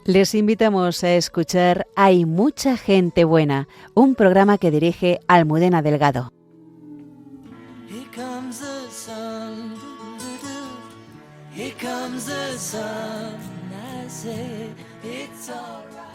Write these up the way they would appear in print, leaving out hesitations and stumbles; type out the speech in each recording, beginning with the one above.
Les invitamos a escuchar Hay mucha gente buena, un programa que dirige Almudena Delgado. Here comes the sun, here comes the sun, I say it's all right.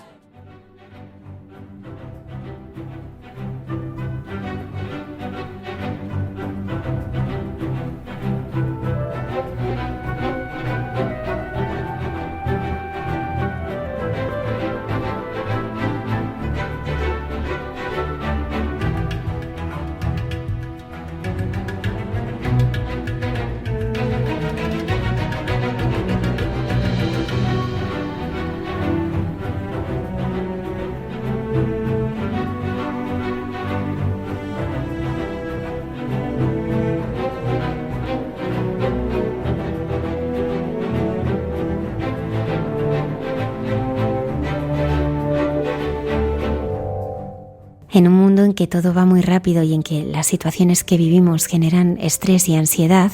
En un mundo en que todo va muy rápido y en que las situaciones que vivimos generan estrés y ansiedad,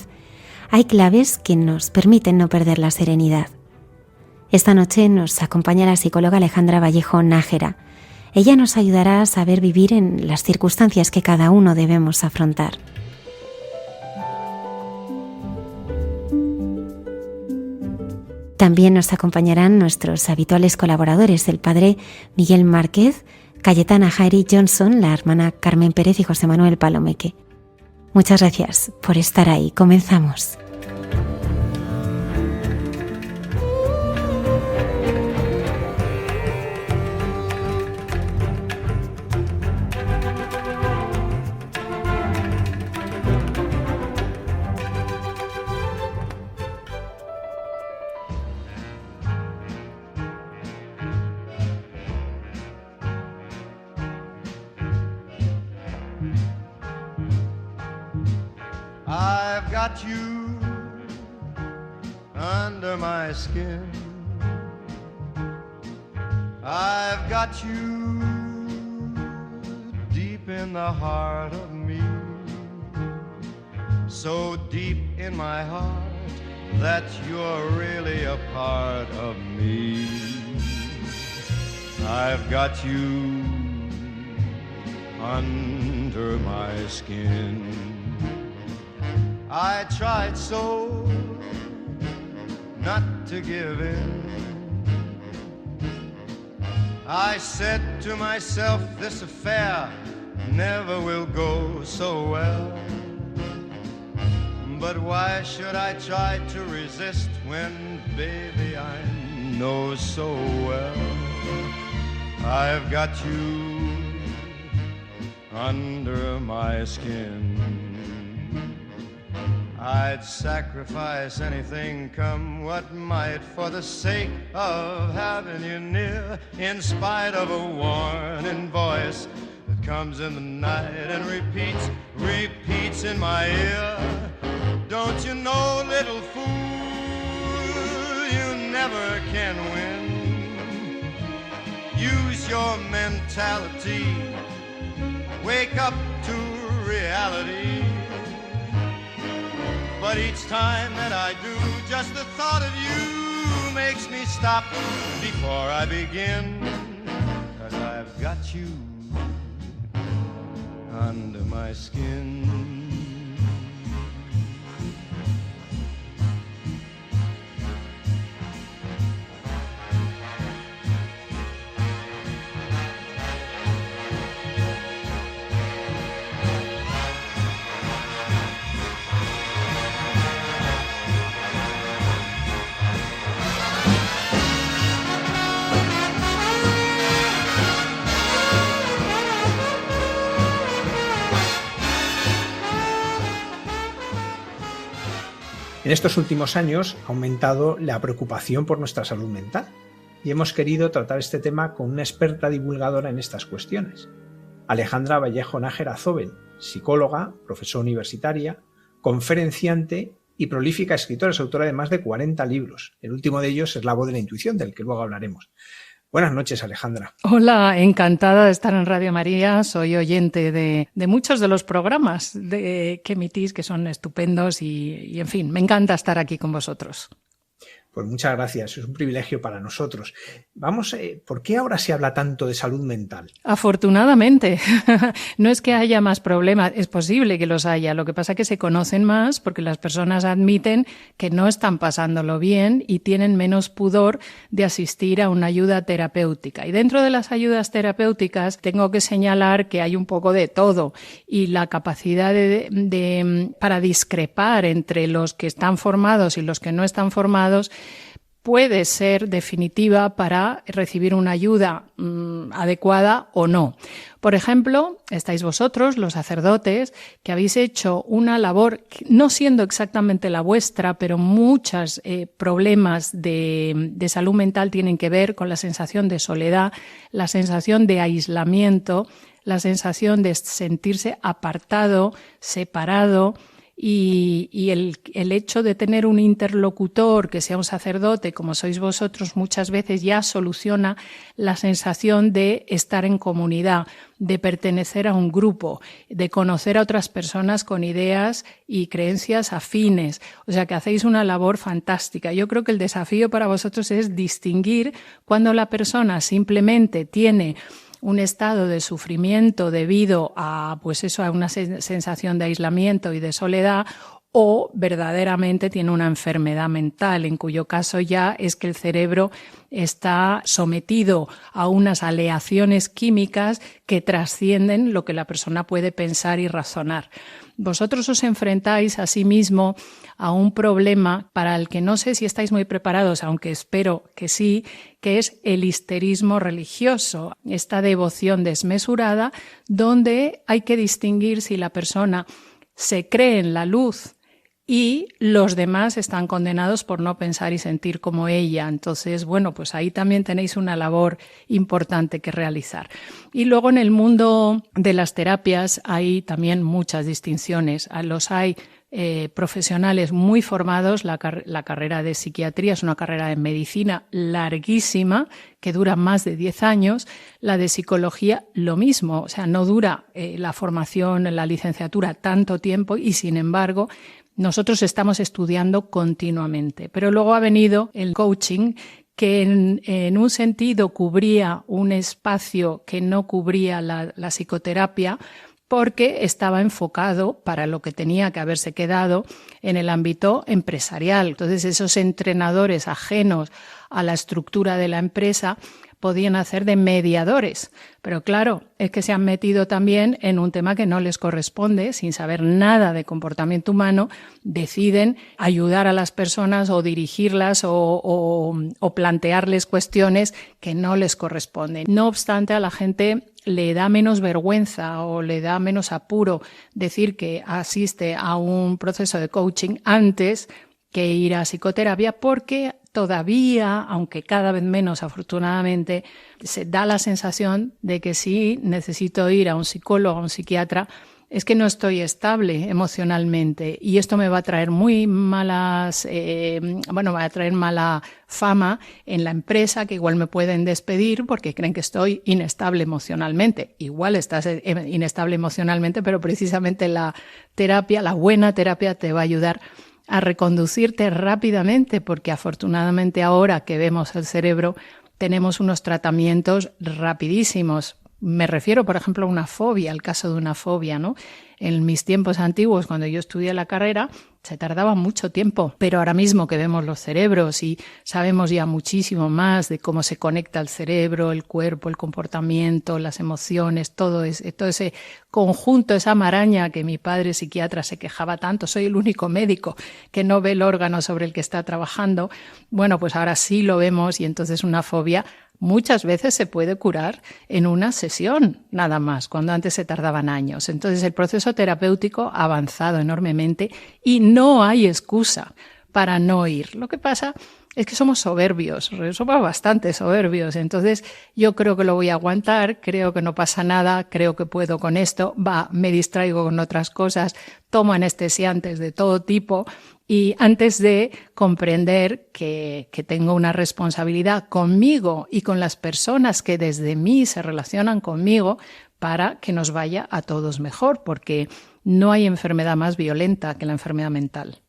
hay claves que nos permiten no perder la serenidad. Esta noche nos acompaña la psicóloga Alejandra Vallejo Nájera. Ella nos ayudará a saber vivir en las circunstancias que cada uno debemos afrontar. También nos acompañarán nuestros habituales colaboradores, el padre Miguel Márquez, Cayetana Jairi Johnson, la hermana Carmen Pérez y José Manuel Palomeque. Muchas gracias por estar ahí. Comenzamos. I've got you under my skin. I've got you deep in the heart of me. So deep in my heart that you're really a part of me. I've got you under my skin. I tried so not to give in. I said to myself, this affair never will go so well. But why should I try to resist when, baby, I know so well I've got you under my skin. I'd sacrifice anything, come what might, for the sake of having you near, in spite of a warning voice that comes in the night and repeats in my ear. Don't you know, little fool, you never can win. Use your mentality, wake up to reality. But each time that I do, just the thought of you makes me stop before I begin. 'Cause I've got you under my skin. En estos últimos años ha aumentado la preocupación por nuestra salud mental y hemos querido tratar este tema con una experta divulgadora en estas cuestiones, Alejandra Vallejo Nájera Zobel, psicóloga, profesora universitaria, conferenciante y prolífica escritora, es autora de más de 40 libros. El último de ellos es La voz de la intuición, del que luego hablaremos. Buenas noches, Alejandra. Hola, encantada de estar en Radio María. Soy oyente de muchos de los programas que emitís, que son estupendos y, en fin, me encanta estar aquí con vosotros. Pues muchas gracias, es un privilegio para nosotros. Vamos, ¿por qué ahora se habla tanto de salud mental? Afortunadamente, no es que haya más problemas, es posible que los haya, lo que pasa es que se conocen más porque las personas admiten que no están pasándolo bien y tienen menos pudor de asistir a una ayuda terapéutica. Y dentro de las ayudas terapéuticas tengo que señalar que hay un poco de todo y la capacidad para discrepar entre los que están formados y los que no están formados puede ser definitiva para recibir una ayuda adecuada o no. Por ejemplo, estáis vosotros, los sacerdotes, que habéis hecho una labor, no siendo exactamente la vuestra, pero muchos problemas de salud mental tienen que ver con la sensación de soledad, la sensación de aislamiento, la sensación de sentirse apartado, separado. Y el hecho de tener un interlocutor que sea un sacerdote, como sois vosotros, muchas veces ya soluciona la sensación de estar en comunidad, de pertenecer a un grupo, de conocer a otras personas con ideas y creencias afines. O sea que hacéis una labor fantástica. Yo creo que el desafío para vosotros es distinguir cuando la persona simplemente tiene un estado de sufrimiento debido a, pues eso, a una sensación de aislamiento y de soledad, o verdaderamente tiene una enfermedad mental, en cuyo caso ya es que el cerebro está sometido a unas aleaciones químicas que trascienden lo que la persona puede pensar y razonar. Vosotros os enfrentáis a sí mismo a un problema para el que no sé si estáis muy preparados, aunque espero que sí, que es el histerismo religioso, esta devoción desmesurada donde hay que distinguir si la persona se cree en la luz y los demás están condenados por no pensar y sentir como ella. Entonces, bueno, pues ahí también tenéis una labor importante que realizar. Y luego en el mundo de las terapias hay también muchas distinciones. Los hay profesionales muy formados. La carrera de psiquiatría es una carrera de medicina larguísima que dura más de 10 años. La de psicología lo mismo, o sea, no dura la formación, la licenciatura tanto tiempo y sin embargo nosotros estamos estudiando continuamente. Pero luego ha venido el coaching, que en un sentido cubría un espacio que no cubría la psicoterapia, porque estaba enfocado para lo que tenía que haberse quedado en el ámbito empresarial. Entonces, esos entrenadores ajenos a la estructura de la empresa podían hacer de mediadores. Pero claro, es que se han metido también en un tema que no les corresponde, sin saber nada de comportamiento humano, deciden ayudar a las personas o dirigirlas o plantearles cuestiones que no les corresponden. No obstante, a la gente le da menos vergüenza o le da menos apuro decir que asiste a un proceso de coaching antes que ir a psicoterapia, porque todavía, aunque cada vez menos afortunadamente, se da la sensación de que si necesito ir a un psicólogo, a un psiquiatra, es que no estoy estable emocionalmente y esto me va a traer va a traer mala fama en la empresa, que igual me pueden despedir porque creen que estoy inestable emocionalmente. Igual estás inestable emocionalmente, pero precisamente la terapia, la buena terapia, te va a ayudar a reconducirte rápidamente, porque afortunadamente ahora que vemos el cerebro tenemos unos tratamientos rapidísimos. Me refiero, por ejemplo, a una fobia, al caso de una fobia, ¿no? En mis tiempos antiguos, cuando yo estudié la carrera, se tardaba mucho tiempo, pero ahora mismo que vemos los cerebros y sabemos ya muchísimo más de cómo se conecta el cerebro, el cuerpo, el comportamiento, las emociones, todo ese conjunto, esa maraña que mi padre psiquiatra se quejaba tanto, soy el único médico que no ve el órgano sobre el que está trabajando. Bueno, pues ahora sí lo vemos y entonces una fobia muchas veces se puede curar en una sesión nada más, cuando antes se tardaban años. Entonces el proceso terapéutico ha avanzado enormemente y no hay excusa para no ir. Lo que pasa es que somos soberbios, somos bastante soberbios. Entonces yo creo que lo voy a aguantar, creo que no pasa nada, creo que puedo con esto, me distraigo con otras cosas, tomo anestesiantes de todo tipo. Y antes de comprender que tengo una responsabilidad conmigo y con las personas que desde mí se relacionan conmigo para que nos vaya a todos mejor, porque no hay enfermedad más violenta que la enfermedad mental.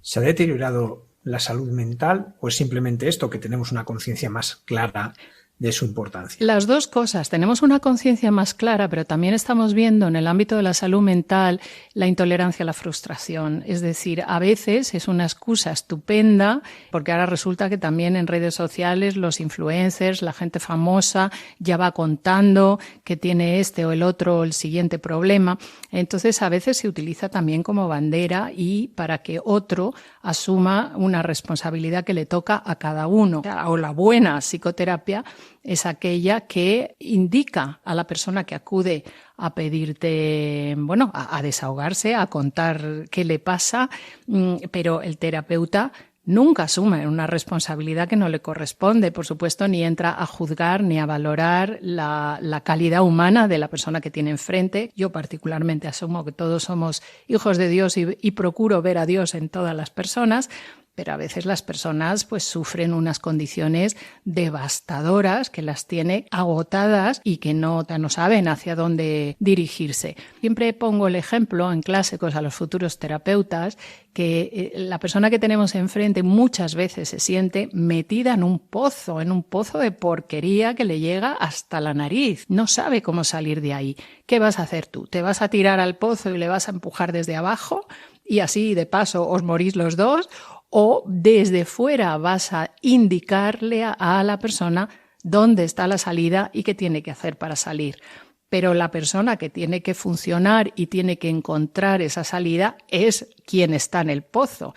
¿Se ha deteriorado la salud mental o es simplemente esto, que tenemos una conciencia más clara de su importancia? Las dos cosas. Tenemos una conciencia más clara, pero también estamos viendo en el ámbito de la salud mental la intolerancia a la frustración. Es decir, a veces es una excusa estupenda, porque ahora resulta que también en redes sociales los influencers, la gente famosa, ya va contando que tiene este o el otro o el siguiente problema. Entonces, a veces se utiliza también como bandera y para que otro asuma una responsabilidad que le toca a cada uno. O la buena psicoterapia es aquella que indica a la persona que acude a pedirte, bueno, a desahogarse, a contar qué le pasa, pero el terapeuta nunca asume una responsabilidad que no le corresponde, por supuesto, ni entra a juzgar ni a valorar la calidad humana de la persona que tiene enfrente. Yo particularmente asumo que todos somos hijos de Dios y procuro ver a Dios en todas las personas, pero a veces las personas pues sufren unas condiciones devastadoras que las tiene agotadas y que no saben hacia dónde dirigirse. Siempre pongo el ejemplo en clase a los futuros terapeutas que la persona que tenemos enfrente muchas veces se siente metida en un pozo de porquería que le llega hasta la nariz. No sabe cómo salir de ahí. ¿Qué vas a hacer tú? ¿Te vas a tirar al pozo y le vas a empujar desde abajo? Y así de paso os morís los dos. O desde fuera vas a indicarle a la persona dónde está la salida y qué tiene que hacer para salir. Pero la persona que tiene que funcionar y tiene que encontrar esa salida es quien está en el pozo.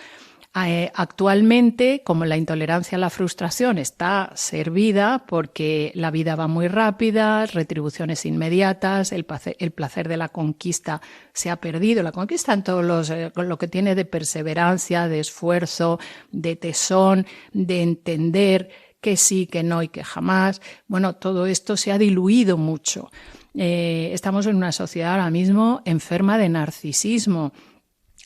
Actualmente, como la intolerancia a la frustración está servida porque la vida va muy rápida, retribuciones inmediatas, el placer de la conquista se ha perdido. La conquista en todos lo que tiene de perseverancia, de esfuerzo, de tesón, de entender que sí, que no y que jamás. Bueno, todo esto se ha diluido mucho. Estamos en una sociedad ahora mismo enferma de narcisismo,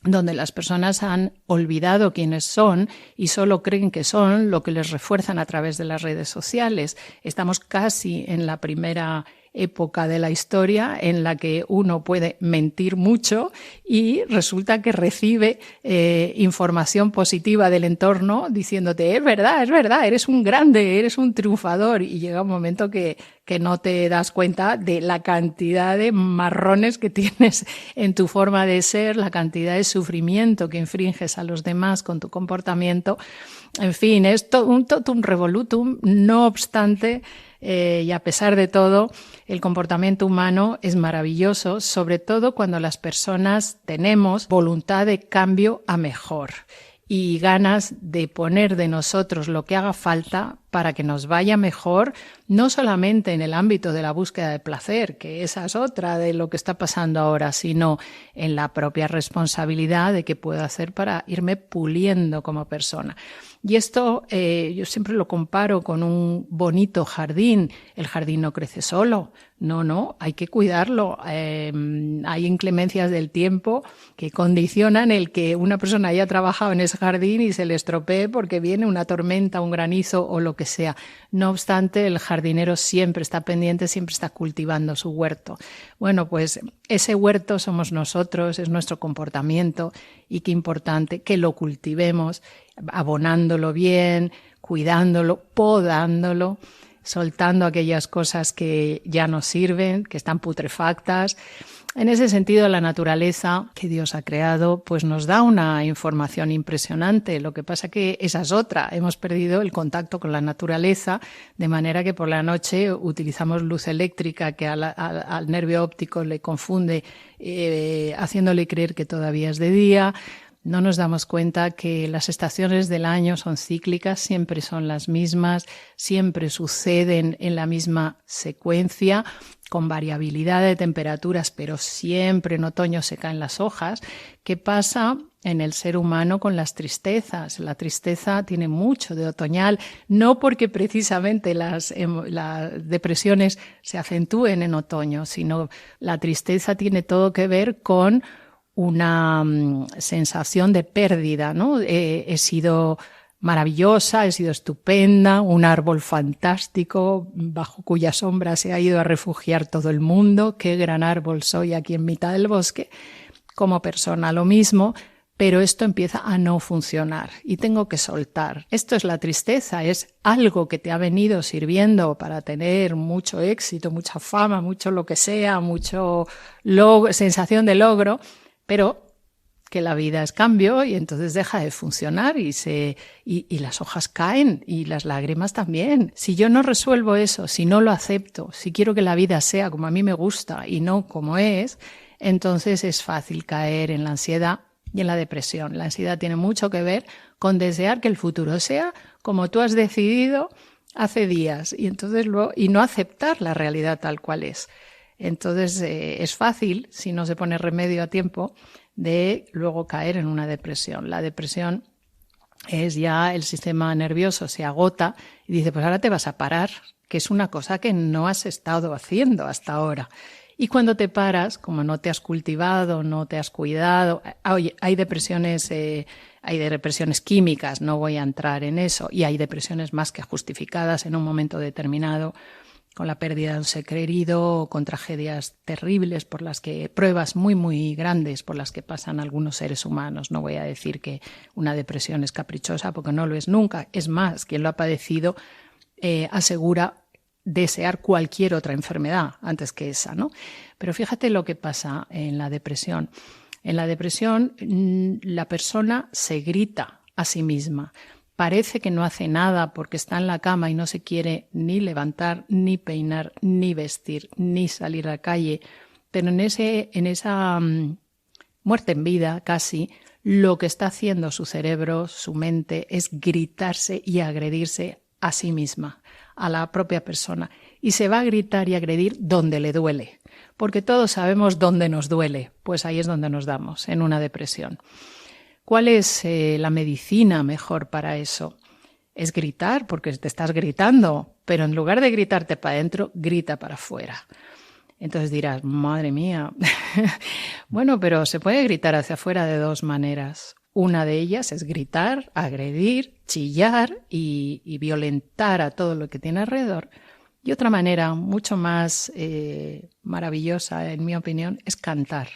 donde las personas han olvidado quiénes son y solo creen que son lo que les refuerzan a través de las redes sociales. Estamos casi en la primera época de la historia en la que uno puede mentir mucho y resulta que recibe información positiva del entorno diciéndote es verdad, eres un grande, eres un triunfador, y llega un momento que no te das cuenta de la cantidad de marrones que tienes en tu forma de ser, la cantidad de sufrimiento que infringes a los demás con tu comportamiento. En fin, es todo un revolutum. No obstante, y a pesar de todo, el comportamiento humano es maravilloso, sobre todo cuando las personas tenemos voluntad de cambio a mejor y ganas de poner de nosotros lo que haga falta para que nos vaya mejor, no solamente en el ámbito de la búsqueda de placer, que esa es otra de lo que está pasando ahora, sino en la propia responsabilidad de qué puedo hacer para irme puliendo como persona. Y esto yo siempre lo comparo con un bonito jardín. El jardín no crece solo. No, hay que cuidarlo. Hay inclemencias del tiempo que condicionan el que una persona haya trabajado en ese jardín y se le estropee porque viene una tormenta, un granizo o lo que sea. No obstante, el jardinero siempre está pendiente, siempre está cultivando su huerto. Bueno, pues ese huerto somos nosotros, es nuestro comportamiento, y qué importante que lo cultivemos, abonándolo bien, cuidándolo, podándolo, soltando aquellas cosas que ya no sirven, que están putrefactas. En ese sentido, la naturaleza que Dios ha creado pues nos da una información impresionante. Lo que pasa que esa es otra. Hemos perdido el contacto con la naturaleza, de manera que por la noche utilizamos luz eléctrica que al nervio óptico le confunde, haciéndole creer que todavía es de día. No nos damos cuenta que las estaciones del año son cíclicas, siempre son las mismas, siempre suceden en la misma secuencia, con variabilidad de temperaturas, pero siempre en otoño se caen las hojas. ¿Qué pasa en el ser humano con las tristezas? La tristeza tiene mucho de otoñal, no porque precisamente las depresiones se acentúen en otoño, sino la tristeza tiene todo que ver con una sensación de pérdida, ¿no? He sido maravillosa, he sido estupenda, un árbol fantástico bajo cuya sombra se ha ido a refugiar todo el mundo, qué gran árbol soy aquí en mitad del bosque. Como persona lo mismo, pero esto empieza a no funcionar y tengo que soltar. Esto es la tristeza, es algo que te ha venido sirviendo para tener mucho éxito, mucha fama, mucho lo que sea, mucho sensación de logro, pero que la vida es cambio y entonces deja de funcionar y las hojas caen y las lágrimas también. Si yo no resuelvo eso, si no lo acepto, si quiero que la vida sea como a mí me gusta y no como es, entonces es fácil caer en la ansiedad y en la depresión. La ansiedad tiene mucho que ver con desear que el futuro sea como tú has decidido hace días y no aceptar la realidad tal cual es. Entonces es fácil, si no se pone remedio a tiempo, de luego caer en una depresión. La depresión es ya el sistema nervioso se agota y dice, pues ahora te vas a parar, que es una cosa que no has estado haciendo hasta ahora. Y cuando te paras, como no te has cultivado, no te has cuidado, hay depresiones químicas, no voy a entrar en eso, y hay depresiones más que justificadas en un momento determinado, con la pérdida de un ser querido o con tragedias terribles pruebas muy, muy grandes por las que pasan algunos seres humanos. No voy a decir que una depresión es caprichosa porque no lo es nunca. Es más, quien lo ha padecido asegura desear cualquier otra enfermedad antes que esa, ¿no? Pero fíjate lo que pasa en la depresión. En la depresión la persona se grita a sí misma. Parece que no hace nada porque está en la cama y no se quiere ni levantar, ni peinar, ni vestir, ni salir a la calle. Pero en esa muerte en vida casi, lo que está haciendo su cerebro, su mente, es gritarse y agredirse a sí misma, a la propia persona. Y se va a gritar y agredir donde le duele. Porque todos sabemos dónde nos duele. Pues ahí es donde nos damos, en una depresión. ¿Cuál es la medicina mejor para eso? Es gritar, porque te estás gritando, pero en lugar de gritarte para adentro, grita para afuera. Entonces dirás, madre mía, bueno, pero se puede gritar hacia afuera de dos maneras. Una de ellas es gritar, agredir, chillar y violentar a todo lo que tiene alrededor. Y otra manera mucho más maravillosa, en mi opinión, es cantar.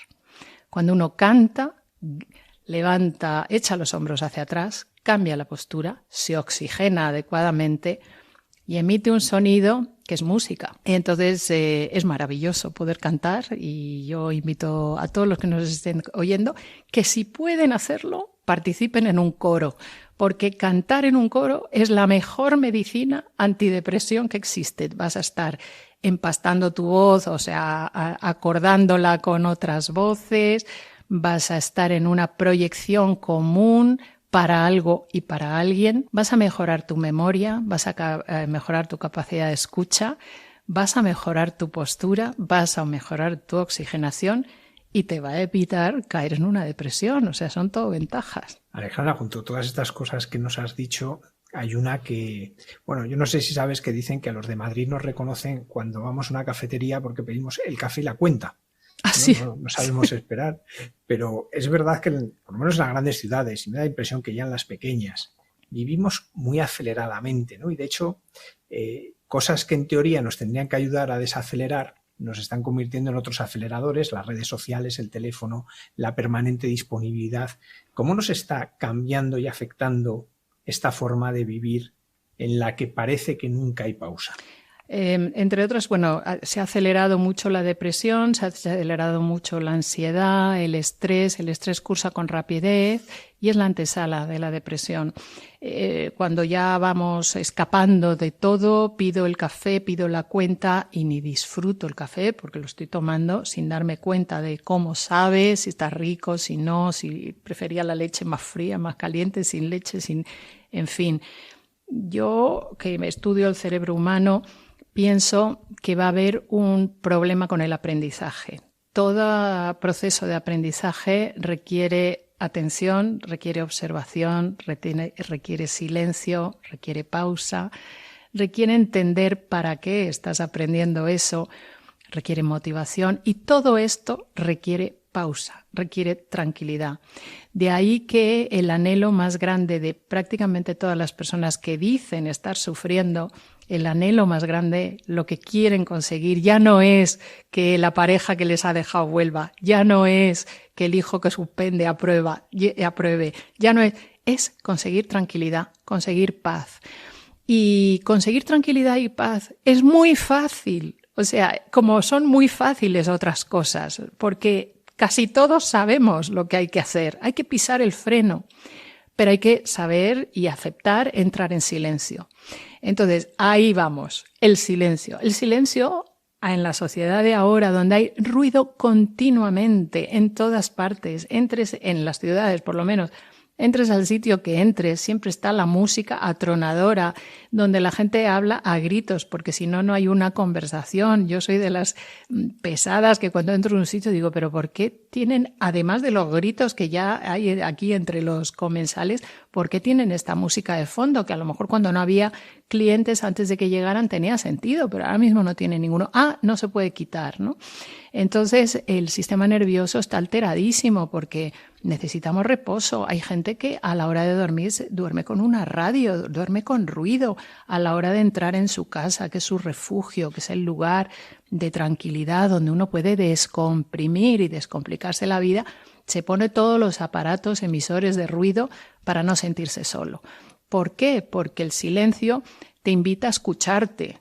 Cuando uno canta, levanta, echa los hombros hacia atrás, cambia la postura, se oxigena adecuadamente y emite un sonido que es música. Entonces es maravilloso poder cantar y yo invito a todos los que nos estén oyendo que si pueden hacerlo, participen en un coro, porque cantar en un coro es la mejor medicina antidepresión que existe. Vas a estar empastando tu voz, o sea, acordándola con otras voces, vas a estar en una proyección común para algo y para alguien, vas a mejorar tu memoria, vas a mejorar tu capacidad de escucha, vas a mejorar tu postura, vas a mejorar tu oxigenación y te va a evitar caer en una depresión. O sea, son todo ventajas. Alejandra, junto a todas estas cosas que nos has dicho, hay una que, bueno, yo no sé si sabes que dicen que a los de Madrid nos reconocen cuando vamos a una cafetería porque pedimos el café y la cuenta. Sí. No sabemos esperar, pero es verdad que por lo menos en las grandes ciudades, y me da la impresión que ya en las pequeñas, vivimos muy aceleradamente, ¿no? Y de hecho, cosas que en teoría nos tendrían que ayudar a desacelerar, nos están convirtiendo en otros aceleradores, las redes sociales, el teléfono, la permanente disponibilidad. ¿Cómo nos está cambiando y afectando esta forma de vivir en la que parece que nunca hay pausa? Entre otras, bueno, se ha acelerado mucho la depresión, se ha acelerado mucho la ansiedad, el estrés cursa con rapidez y es la antesala de la depresión. Cuando ya vamos escapando de todo, pido el café, pido la cuenta y ni disfruto el café porque lo estoy tomando sin darme cuenta de cómo sabe, si está rico, si no, si prefería la leche más fría, más caliente, sin leche, en fin. Yo, que me estudio el cerebro humano, pienso que va a haber un problema con el aprendizaje. Todo proceso de aprendizaje requiere atención, requiere observación, requiere silencio, requiere pausa, requiere entender para qué estás aprendiendo eso, requiere motivación y todo esto requiere pausa, requiere tranquilidad. De ahí que el anhelo más grande de prácticamente todas las personas que dicen estar sufriendo el anhelo más grande, lo que quieren conseguir, ya no es que la pareja que les ha dejado vuelva, ya no es que el hijo que suspende apruebe, ya no es conseguir tranquilidad, conseguir paz. Y conseguir tranquilidad y paz es muy fácil, o sea, como son muy fáciles otras cosas, porque casi todos sabemos lo que hay que hacer, hay que pisar el freno, pero hay que saber y aceptar entrar en silencio. Entonces, ahí vamos, el silencio. El silencio en la sociedad de ahora, donde hay ruido continuamente en todas partes, en las ciudades por lo menos, entres al sitio que entres, siempre está la música atronadora, donde la gente habla a gritos, porque si no, no hay una conversación. Yo soy de las pesadas que cuando entro en un sitio digo, pero ¿por qué tienen, además de los gritos que ya hay aquí entre los comensales, por qué tienen esta música de fondo? Que a lo mejor cuando no había clientes antes de que llegaran tenía sentido, pero ahora mismo no tiene ninguno. No se puede quitar, ¿no? Entonces el sistema nervioso está alteradísimo porque necesitamos reposo. Hay gente que a la hora de dormir duerme con una radio, duerme con ruido a la hora de entrar en su casa, que es su refugio, que es el lugar de tranquilidad donde uno puede descomprimir y descomplicarse la vida. Se pone todos los aparatos emisores de ruido para no sentirse solo. ¿Por qué? Porque el silencio te invita a escucharte.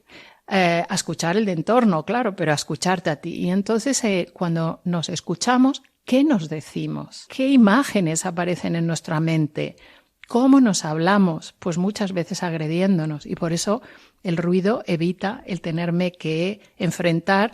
A escuchar el entorno, claro, pero a escucharte a ti. Y entonces cuando nos escuchamos, ¿qué nos decimos? ¿Qué imágenes aparecen en nuestra mente? ¿Cómo nos hablamos? Pues muchas veces agrediéndonos. Y por eso el ruido evita el tenerme que enfrentar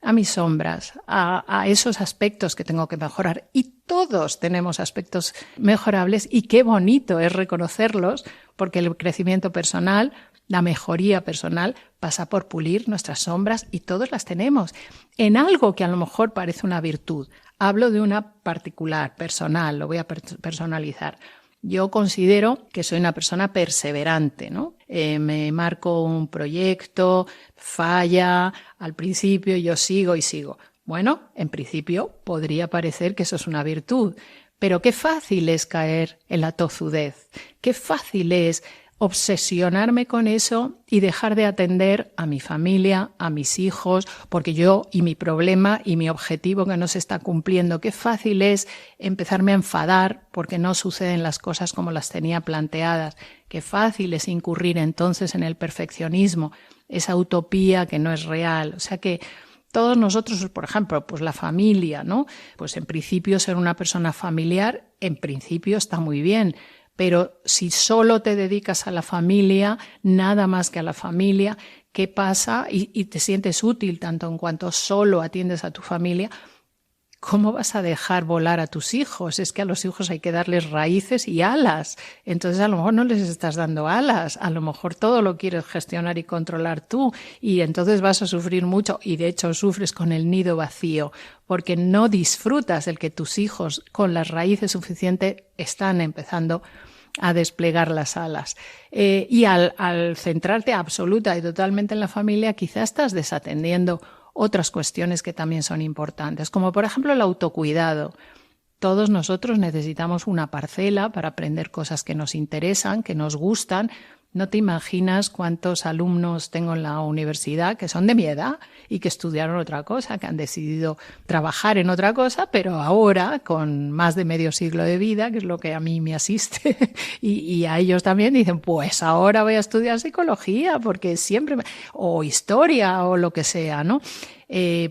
a mis sombras, a esos aspectos que tengo que mejorar. Y todos tenemos aspectos mejorables y qué bonito es reconocerlos, porque el crecimiento personal, la mejoría personal pasa por pulir nuestras sombras y todos las tenemos en algo que a lo mejor parece una virtud. Hablo de una particular, personal, lo voy a personalizar. Yo considero que soy una persona perseverante, ¿no? Me marco un proyecto, falla, al principio yo sigo y sigo. Bueno, en principio podría parecer que eso es una virtud, pero qué fácil es caer en la tozudez, qué fácil es obsesionarme con eso y dejar de atender a mi familia, a mis hijos, porque yo y mi problema y mi objetivo que no se está cumpliendo. Qué fácil es empezarme a enfadar porque no suceden las cosas como las tenía planteadas. Qué fácil es incurrir entonces en el perfeccionismo, esa utopía que no es real. O sea que todos nosotros, por ejemplo, pues la familia, ¿no? Pues en principio ser una persona familiar, en principio está muy bien. Pero si solo te dedicas a la familia, nada más que a la familia, ¿qué pasa? Y te sientes útil tanto en cuanto solo atiendes a tu familia, ¿cómo vas a dejar volar a tus hijos? Es que a los hijos hay que darles raíces y alas. Entonces a lo mejor no les estás dando alas, a lo mejor todo lo quieres gestionar y controlar tú y entonces vas a sufrir mucho y de hecho sufres con el nido vacío porque no disfrutas el que tus hijos con las raíces suficientes están empezando a desplegar las alas. Y al centrarte absoluta y totalmente en la familia, quizás estás desatendiendo otras cuestiones que también son importantes, como por ejemplo el autocuidado. Todos nosotros necesitamos una parcela para aprender cosas que nos interesan, que nos gustan. No te imaginas cuántos alumnos tengo en la universidad que son de mi edad y que estudiaron otra cosa, que han decidido trabajar en otra cosa, pero ahora, con más de medio siglo de vida, que es lo que a mí me asiste, y a ellos también dicen, pues ahora voy a estudiar psicología, porque siempre, o historia, o lo que sea, ¿no?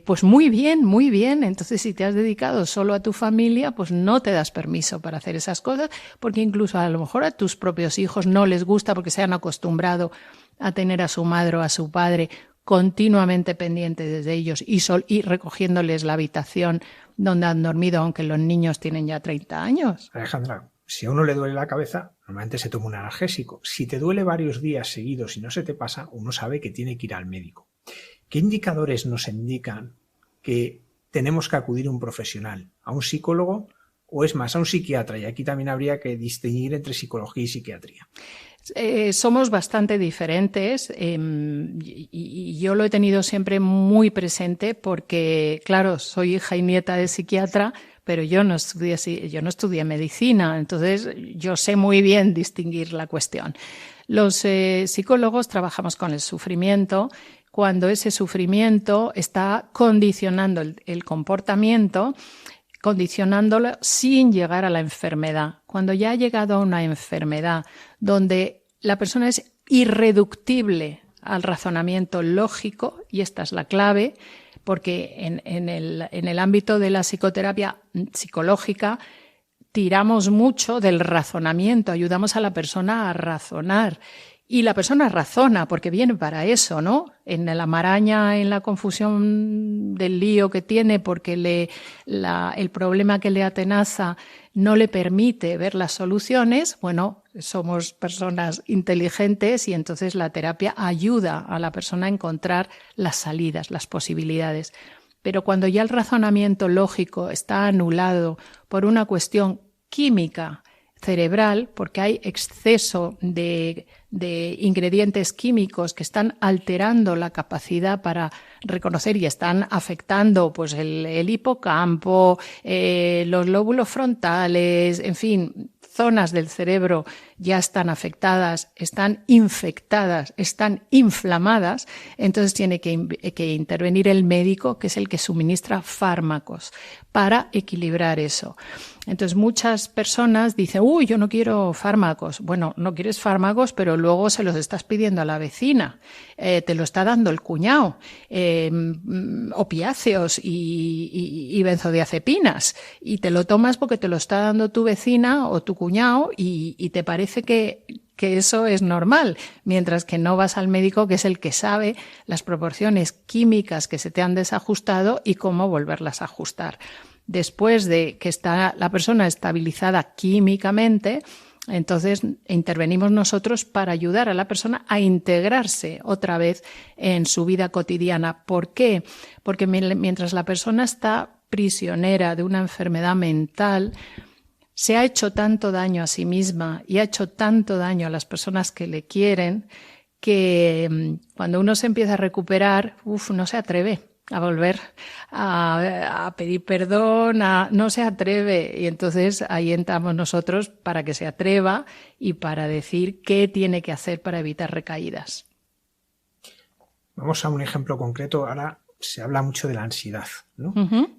Pues muy bien, muy bien. Entonces, si te has dedicado solo a tu familia, pues no te das permiso para hacer esas cosas, porque incluso a lo mejor a tus propios hijos no les gusta porque se han acostumbrado a tener a su madre o a su padre continuamente pendientes de ellos y recogiéndoles la habitación donde han dormido, aunque los niños tienen ya 30 años. Alejandra, si a uno le duele la cabeza, normalmente se toma un analgésico. Si te duele varios días seguidos y no se te pasa, uno sabe que tiene que ir al médico. ¿Qué indicadores nos indican que tenemos que acudir a un profesional, a un psicólogo o es más, a un psiquiatra? Y aquí también habría que distinguir entre psicología y psiquiatría. Somos bastante diferentes y yo lo he tenido siempre muy presente porque, claro, soy hija y nieta de psiquiatra, pero yo no estudié medicina, entonces yo sé muy bien distinguir la cuestión. Los psicólogos trabajamos con el sufrimiento cuando ese sufrimiento está condicionando el comportamiento, condicionándolo sin llegar a la enfermedad. Cuando ya ha llegado a una enfermedad donde la persona es irreductible al razonamiento lógico, y esta es la clave, porque en el ámbito de la psicoterapia psicológica tiramos mucho del razonamiento, ayudamos a la persona a razonar. Y la persona razona, porque viene para eso, ¿no? En la maraña, en la confusión del lío que tiene, porque el problema que le atenaza no le permite ver las soluciones, bueno, somos personas inteligentes y entonces la terapia ayuda a la persona a encontrar las salidas, las posibilidades. Pero cuando ya el razonamiento lógico está anulado por una cuestión química cerebral, porque hay exceso de ingredientes químicos que están alterando la capacidad para reconocer y están afectando pues el hipocampo, los lóbulos frontales, en fin, zonas del cerebro ya están afectadas, están infectadas, están inflamadas, entonces tiene que intervenir el médico, que es el que suministra fármacos para equilibrar eso. Entonces muchas personas dicen, uy, yo no quiero fármacos. Bueno, no quieres fármacos, pero luego se los estás pidiendo a la vecina, te lo está dando el cuñado, opiáceos y benzodiazepinas, y te lo tomas porque te lo está dando tu vecina o tu cuñado y te parece que eso es normal, mientras que no vas al médico, que es el que sabe las proporciones químicas que se te han desajustado y cómo volverlas a ajustar. Después de que está la persona estabilizada químicamente, entonces intervenimos nosotros para ayudar a la persona a integrarse otra vez en su vida cotidiana. ¿Por qué? Porque mientras la persona está prisionera de una enfermedad mental, se ha hecho tanto daño a sí misma y ha hecho tanto daño a las personas que le quieren, que cuando uno se empieza a recuperar, no se atreve a volver a pedir perdón, no se atreve, y entonces ahí entramos nosotros para que se atreva y para decir qué tiene que hacer para evitar recaídas. Vamos a un ejemplo concreto. Ahora se habla mucho de la ansiedad, ¿no?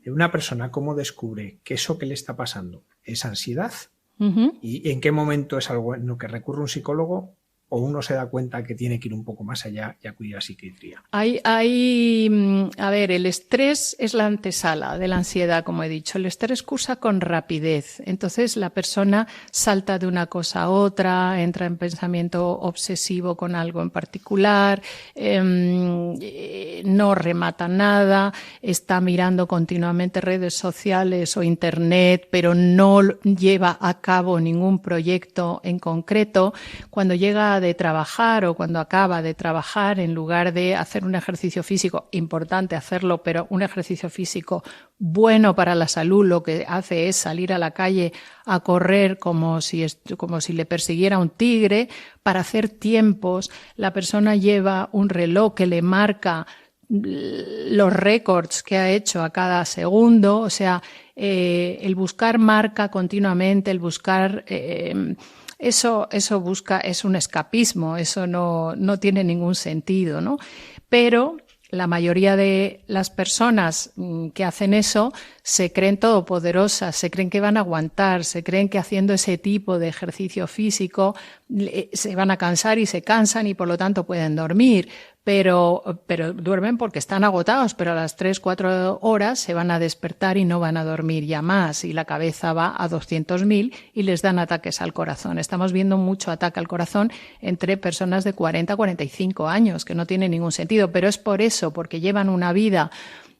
Una persona, ¿cómo descubre que eso que le está pasando es ansiedad? ¿Y en qué momento es algo en lo que recurre un psicólogo? ¿O uno se da cuenta que tiene que ir un poco más allá y acudir a psiquiatría? A ver, el estrés es la antesala de la ansiedad, como he dicho. El estrés cursa con rapidez. Entonces la persona salta de una cosa a otra, entra en pensamiento obsesivo con algo en particular, no remata nada, está mirando continuamente redes sociales o internet, pero no lleva a cabo ningún proyecto en concreto. Cuando llega de trabajar o cuando acaba de trabajar, en lugar de hacer un ejercicio físico, importante hacerlo, pero un ejercicio físico bueno para la salud, lo que hace es salir a la calle a correr como si le persiguiera un tigre, para hacer tiempos. La persona lleva un reloj que le marca los récords que ha hecho a cada segundo, o sea, el buscar marca continuamente, el buscar eso busca, es un escapismo, eso no tiene ningún sentido, ¿no? Pero la mayoría de las personas que hacen eso se creen todopoderosas, se creen que van a aguantar, se creen que haciendo ese tipo de ejercicio físico se van a cansar y se cansan y por lo tanto pueden dormir. Pero duermen porque están agotados, pero a las 3-4 horas se van a despertar y no van a dormir ya más, y la cabeza va a 200.000 y les dan ataques al corazón. Estamos viendo mucho ataque al corazón entre personas de 40-45 años, que no tiene ningún sentido, pero es por eso, porque llevan una vida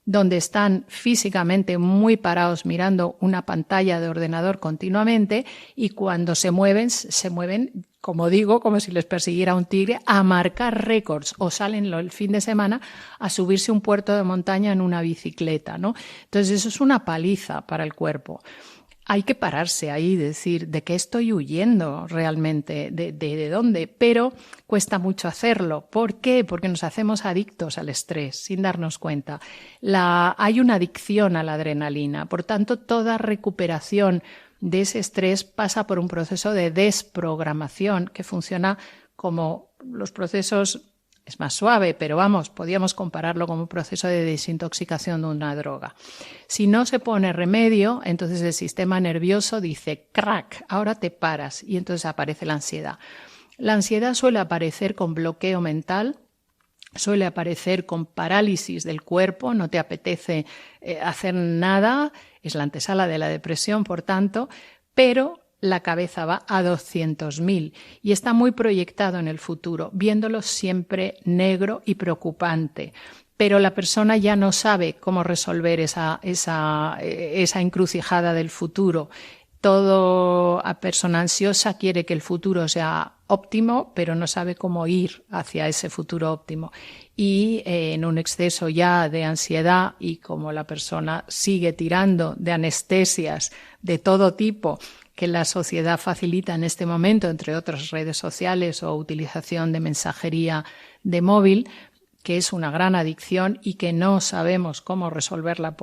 donde están físicamente muy parados mirando una pantalla de ordenador continuamente, y cuando se mueven, como digo, como si les persiguiera un tigre, a marcar récords, o salen el fin de semana a subirse un puerto de montaña en una bicicleta, ¿no? Entonces eso es una paliza para el cuerpo. Hay que pararse ahí y decir, ¿de qué estoy huyendo realmente? ¿De dónde? Pero cuesta mucho hacerlo. ¿Por qué? Porque nos hacemos adictos al estrés sin darnos cuenta. Hay una adicción a la adrenalina. Por tanto, toda recuperación de ese estrés pasa por un proceso de desprogramación que funciona como los procesos, es más suave, pero vamos, podíamos compararlo como un proceso de desintoxicación de una droga. Si no se pone remedio, entonces el sistema nervioso dice crack, ahora te paras, y entonces aparece la ansiedad. La ansiedad suele aparecer con bloqueo mental, suele aparecer con parálisis del cuerpo, no te apetece hacer nada, es la antesala de la depresión, por tanto, pero la cabeza va a 200.000 y está muy proyectado en el futuro, viéndolo siempre negro y preocupante. Pero la persona ya no sabe cómo resolver esa encrucijada del futuro. Toda persona ansiosa quiere que el futuro sea óptimo, pero no sabe cómo ir hacia ese futuro óptimo. Y en un exceso ya de ansiedad, y como la persona sigue tirando de anestesias de todo tipo que la sociedad facilita en este momento, entre otras redes sociales o utilización de mensajería de móvil, que es una gran adicción y que no sabemos cómo resolverla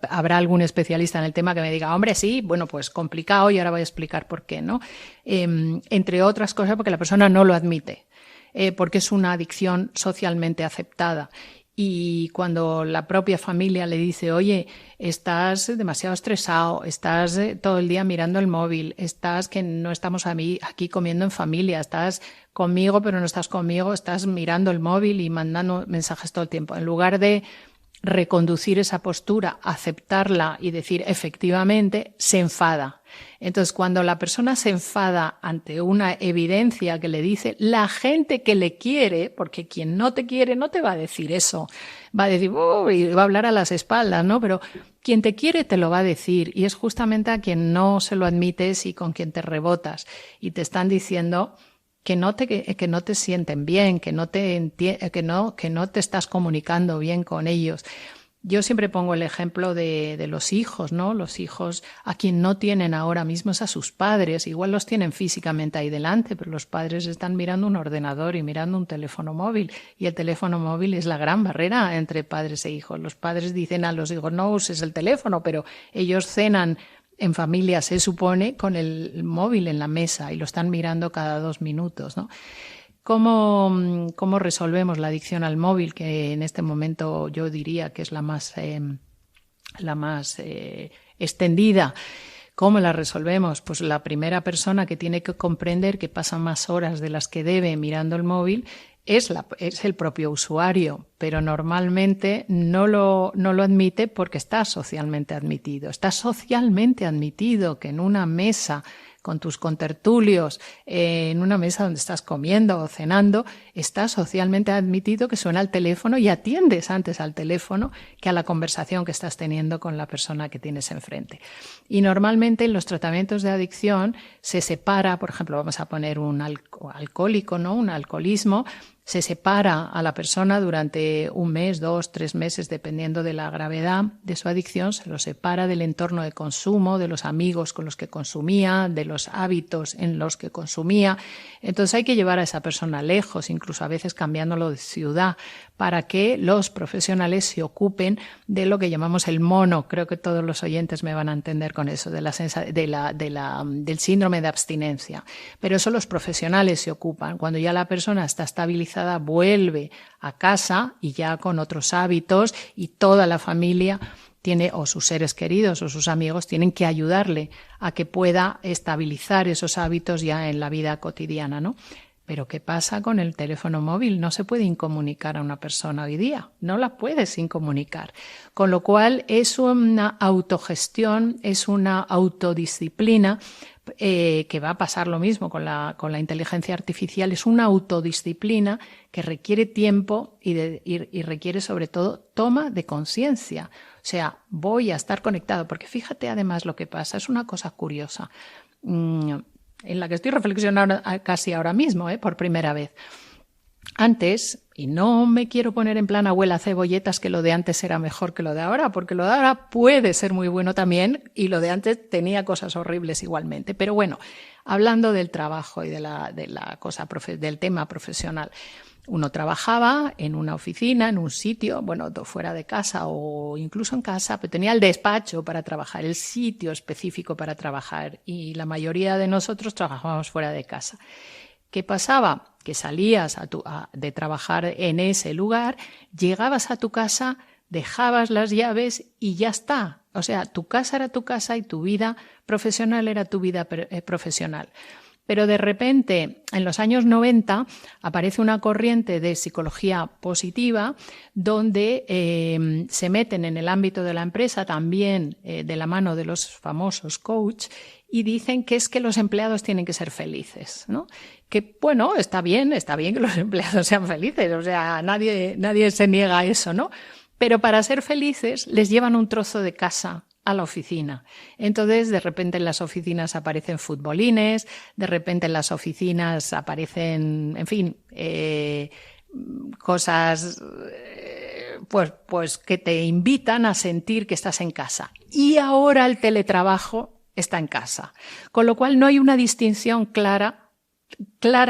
habrá algún especialista en el tema que me diga, hombre, sí, bueno, pues complicado y ahora voy a explicar por qué, ¿no? Entre otras cosas porque la persona no lo admite, porque es una adicción socialmente aceptada. Y cuando la propia familia le dice, oye, estás demasiado estresado, estás todo el día mirando el móvil, estás que no estamos aquí comiendo en familia, estás conmigo pero no estás conmigo, estás mirando el móvil y mandando mensajes todo el tiempo. En lugar de reconducir esa postura, aceptarla y decir efectivamente, se enfada. Entonces, cuando la persona se enfada ante una evidencia que le dice la gente que le quiere, porque quien no te quiere no te va a decir eso, va a decir, y va a hablar a las espaldas, ¿no? Pero quien te quiere te lo va a decir, y es justamente a quien no se lo admites y con quien te rebotas, y te están diciendo que no te sienten bien, que no te estás comunicando bien con ellos. Yo siempre pongo el ejemplo de los hijos, ¿no? Los hijos a quien no tienen ahora mismo es a sus padres. Igual los tienen físicamente ahí delante, pero los padres están mirando un ordenador y mirando un teléfono móvil. Y el teléfono móvil es la gran barrera entre padres e hijos. Los padres dicen a los hijos, no uses el teléfono, pero ellos cenan en familia, se supone, con el móvil en la mesa y lo están mirando cada 2 minutos, ¿no? ¿Cómo resolvemos la adicción al móvil, que en este momento yo diría que es la más extendida? ¿Cómo la resolvemos? Pues la primera persona que tiene que comprender que pasa más horas de las que debe mirando el móvil es el propio usuario, pero normalmente no lo admite porque está socialmente admitido. Está socialmente admitido que en una mesa con tus contertulios, en una mesa donde estás comiendo o cenando, está socialmente admitido que suena el teléfono y atiendes antes al teléfono que a la conversación que estás teniendo con la persona que tienes enfrente. Y normalmente en los tratamientos de adicción se separa, por ejemplo, vamos a poner un alcohólico, ¿no? Un alcoholismo, se separa a la persona durante 1 mes, 2, 3 meses, dependiendo de la gravedad de su adicción, se lo separa del entorno de consumo, de los amigos con los que consumía, de los hábitos en los que consumía. Entonces hay que llevar a esa persona lejos, incluso a veces cambiándolo de ciudad, para que los profesionales se ocupen de lo que llamamos el mono. Creo que todos los oyentes me van a entender con eso, del síndrome de abstinencia. Pero eso los profesionales se ocupan. Cuando ya la persona está estabilizada, vuelve a casa y ya con otros hábitos, y toda la familia o sus seres queridos o sus amigos tienen que ayudarle a que pueda estabilizar esos hábitos ya en la vida cotidiana, ¿no? Pero ¿qué pasa con el teléfono móvil? No se puede incomunicar a una persona hoy día, no la puedes incomunicar. Con lo cual es una autogestión, es una autodisciplina, que va a pasar lo mismo con la inteligencia artificial. Es una autodisciplina que requiere tiempo y requiere sobre todo toma de conciencia. O sea, voy a estar conectado, porque fíjate además lo que pasa, es una cosa curiosa, en la que estoy reflexionando casi ahora mismo, por primera vez. Antes, y no me quiero poner en plan abuela cebolletas que lo de antes era mejor que lo de ahora, porque lo de ahora puede ser muy bueno también y lo de antes tenía cosas horribles igualmente. Pero bueno, hablando del trabajo y de la cosa del tema profesional, uno trabajaba en una oficina, en un sitio, bueno, fuera de casa o incluso en casa, pero tenía el despacho para trabajar, el sitio específico para trabajar, y la mayoría de nosotros trabajábamos fuera de casa. ¿Qué pasaba? Que salías de trabajar en ese lugar, llegabas a tu casa, dejabas las llaves y ya está. O sea, tu casa era tu casa y tu vida profesional era tu vida profesional. Pero de repente, en los años 90, aparece una corriente de psicología positiva donde se meten en el ámbito de la empresa también de la mano de los famosos coach y dicen que es que los empleados tienen que ser felices, ¿no? Que, bueno, está bien que los empleados sean felices, o sea, nadie se niega a eso, ¿no? Pero para ser felices les llevan un trozo de casa a la oficina. Entonces, de repente en las oficinas aparecen futbolines, de repente en las oficinas aparecen, en fin, cosas pues que te invitan a sentir que estás en casa. Y ahora el teletrabajo está en casa. Con lo cual no hay una distinción clara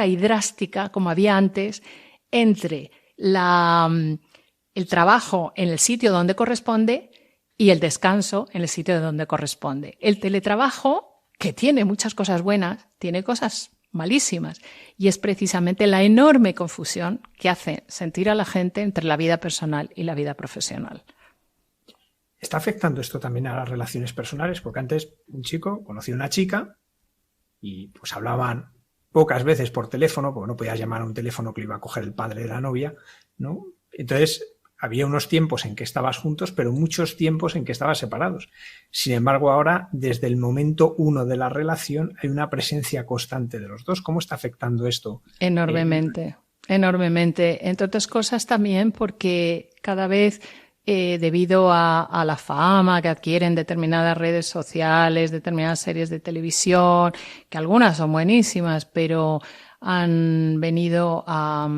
y drástica, como había antes, entre el trabajo en el sitio donde corresponde y el descanso en el sitio donde corresponde. El teletrabajo, que tiene muchas cosas buenas, tiene cosas malísimas, y es precisamente la enorme confusión que hace sentir a la gente entre la vida personal y la vida profesional. ¿Está afectando esto también a las relaciones personales? Porque antes un chico conocía a una chica y pues hablaban pocas veces por teléfono, porque no podías llamar a un teléfono que le iba a coger el padre de la novia, ¿no? Entonces había unos tiempos en que estabas juntos, pero muchos tiempos en que estabas separados. Sin embargo, ahora, desde el momento 1 de la relación, hay una presencia constante de los dos. ¿Cómo está afectando esto? Enormemente. Entre otras cosas también porque cada vez, debido a la fama que adquieren determinadas redes sociales, determinadas series de televisión, que algunas son buenísimas, pero han venido a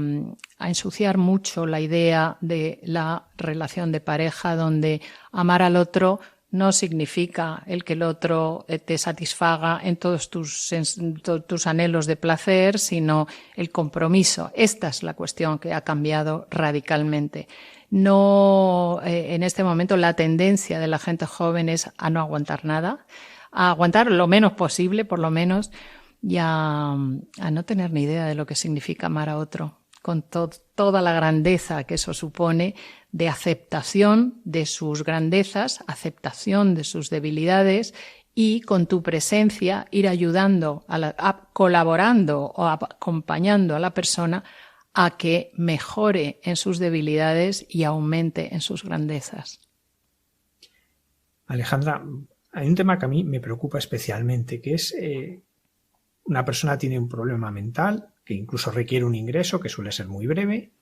ensuciar mucho la idea de la relación de pareja, donde amar al otro no significa el que el otro te satisfaga en todos tus anhelos de placer, sino el compromiso. Esta es la cuestión que ha cambiado radicalmente. No, en este momento la tendencia de la gente joven es a no aguantar nada, a aguantar lo menos posible, por lo menos, y a no tener ni idea de lo que significa amar a otro, con toda la grandeza que eso supone de aceptación de sus grandezas, aceptación de sus debilidades y con tu presencia ir ayudando, colaborando o acompañando a la persona a que mejore en sus debilidades y aumente en sus grandezas. Alejandra, hay un tema que a mí me preocupa especialmente, que es una persona tiene un problema mental que incluso requiere un ingreso que suele ser muy breve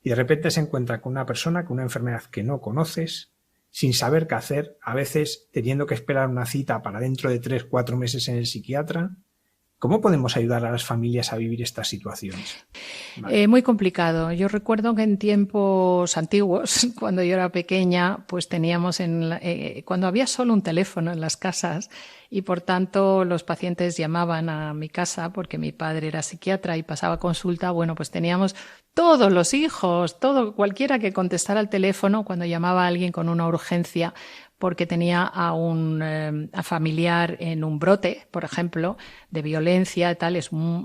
y de repente se encuentra con una persona con una enfermedad que no conoces, sin saber qué hacer, a veces teniendo que esperar una cita para dentro de 3-4 meses en el psiquiatra. ¿Cómo podemos ayudar a las familias a vivir estas situaciones? Vale. Muy complicado. Yo recuerdo que en tiempos antiguos, cuando yo era pequeña, pues teníamos cuando había solo un teléfono en las casas y por tanto los pacientes llamaban a mi casa porque mi padre era psiquiatra y pasaba consulta, bueno, pues teníamos todos los hijos, cualquiera que contestara al teléfono cuando llamaba a alguien con una urgencia porque tenía a un familiar en un brote, por ejemplo, de violencia, tal.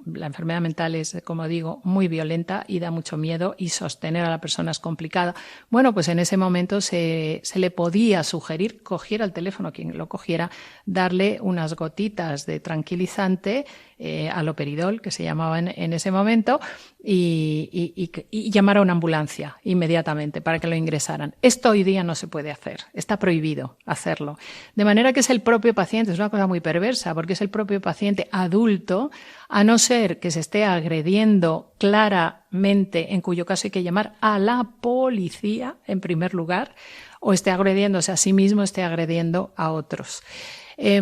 La enfermedad mental es, como digo, muy violenta y da mucho miedo y sostener a la persona es complicado. Bueno, pues en ese momento se le podía sugerir, cogiera el teléfono, quien lo cogiera, darle unas gotitas de tranquilizante, haloperidol, que se llamaba en ese momento, y llamar a una ambulancia inmediatamente para que lo ingresaran. Esto hoy día no se puede hacer, está prohibido hacerlo. De manera que es el propio paciente, es una cosa muy perversa, porque es el propio paciente adulto, a no ser que se esté agrediendo claramente, en cuyo caso hay que llamar a la policía en primer lugar, o esté agrediéndose a sí mismo, esté agrediendo a otros.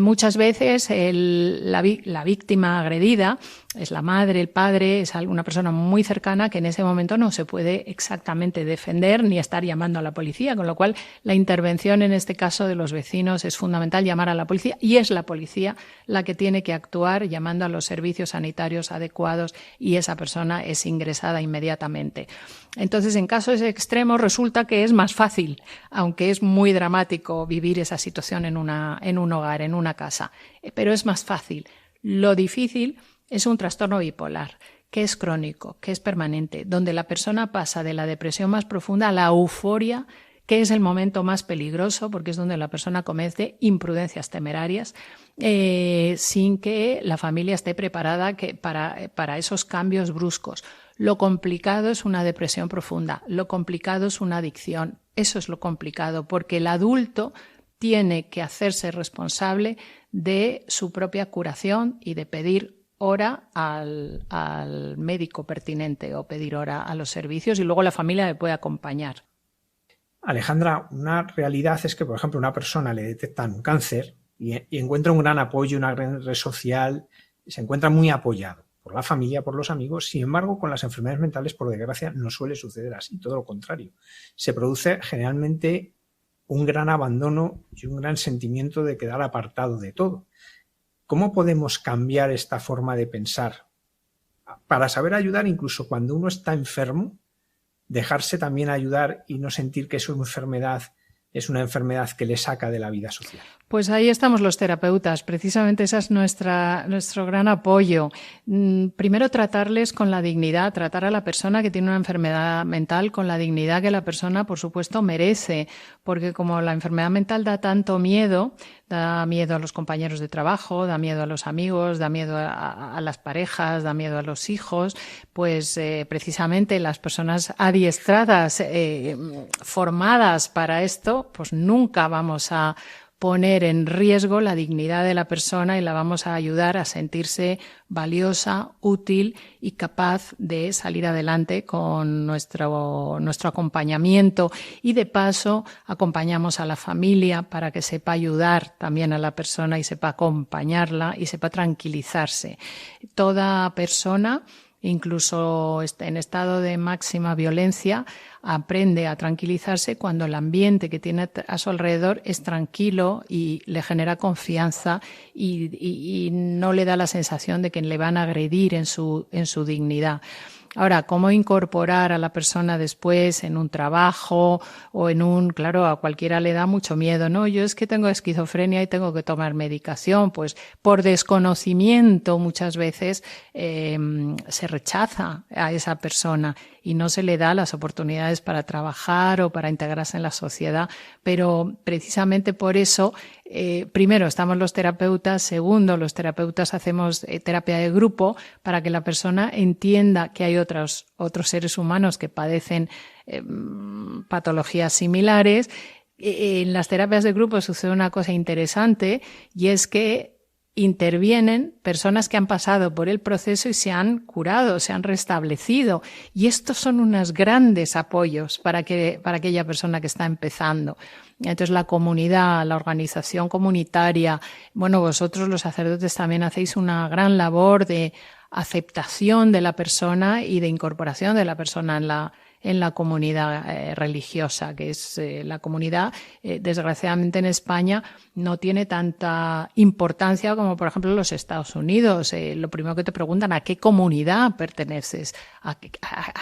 Muchas veces la víctima agredida es la madre, el padre, es una persona muy cercana que en ese momento no se puede exactamente defender ni estar llamando a la policía, con lo cual la intervención en este caso de los vecinos es fundamental, llamar a la policía, y es la policía la que tiene que actuar llamando a los servicios sanitarios adecuados y esa persona es ingresada inmediatamente. Entonces, en casos extremos resulta que es más fácil, aunque es muy dramático vivir esa situación en un hogar, en una casa, pero es más fácil. Lo difícil es un trastorno bipolar, que es crónico, que es permanente, donde la persona pasa de la depresión más profunda a la euforia, que es el momento más peligroso porque es donde la persona comete imprudencias temerarias, sin que la familia esté preparada para esos cambios bruscos. Lo complicado es una depresión profunda, lo complicado es una adicción. Eso es lo complicado, porque el adulto tiene que hacerse responsable de su propia curación y de pedir hora al médico pertinente o pedir hora a los servicios, y luego la familia le puede acompañar. Alejandra, una realidad es que, por ejemplo, a una persona le detectan un cáncer y encuentra un gran apoyo, una gran red social, se encuentra muy apoyado por la familia, por los amigos. Sin embargo, con las enfermedades mentales, por desgracia, no suele suceder así, todo lo contrario. Se produce generalmente un gran abandono y un gran sentimiento de quedar apartado de todo. ¿Cómo podemos cambiar esta forma de pensar para saber ayudar incluso cuando uno está enfermo? Dejarse también ayudar y no sentir que es una enfermedad que le saca de la vida social. Pues ahí estamos los terapeutas, precisamente ese es nuestro gran apoyo. Primero, tratarles con la dignidad, tratar a la persona que tiene una enfermedad mental con la dignidad que la persona, por supuesto, merece, porque como la enfermedad mental da tanto miedo, da miedo a los compañeros de trabajo, da miedo a los amigos, da miedo a las parejas, da miedo a los hijos, pues precisamente las personas adiestradas, formadas para esto, pues nunca vamos a poner en riesgo la dignidad de la persona y la vamos a ayudar a sentirse valiosa, útil y capaz de salir adelante con nuestro acompañamiento. Y de paso acompañamos a la familia para que sepa ayudar también a la persona y sepa acompañarla y sepa tranquilizarse. Toda persona, incluso en estado de máxima violencia, aprende a tranquilizarse cuando el ambiente que tiene a su alrededor es tranquilo y le genera confianza y no le da la sensación de que le van a agredir en su dignidad. Ahora, ¿cómo incorporar a la persona después en un trabajo o claro, a cualquiera le da mucho miedo, ¿no? Yo es que tengo esquizofrenia y tengo que tomar medicación, pues por desconocimiento muchas veces se rechaza a esa persona y no se le da las oportunidades para trabajar o para integrarse en la sociedad, pero precisamente por eso, primero estamos los terapeutas, segundo, los terapeutas hacemos terapia de grupo para que la persona entienda que hay otros seres humanos que padecen patologías similares. En las terapias de grupo sucede una cosa interesante y es que intervienen personas que han pasado por el proceso y se han curado, se han restablecido. Y estos son unos grandes apoyos para aquella persona que está empezando. Entonces la comunidad, la organización comunitaria, bueno, vosotros los sacerdotes también hacéis una gran labor de aceptación de la persona y de incorporación de la persona en la comunidad religiosa, que es la comunidad, desgraciadamente en España, no tiene tanta importancia como, por ejemplo, en los Estados Unidos. Lo primero que te preguntan, ¿a qué comunidad perteneces? ¿A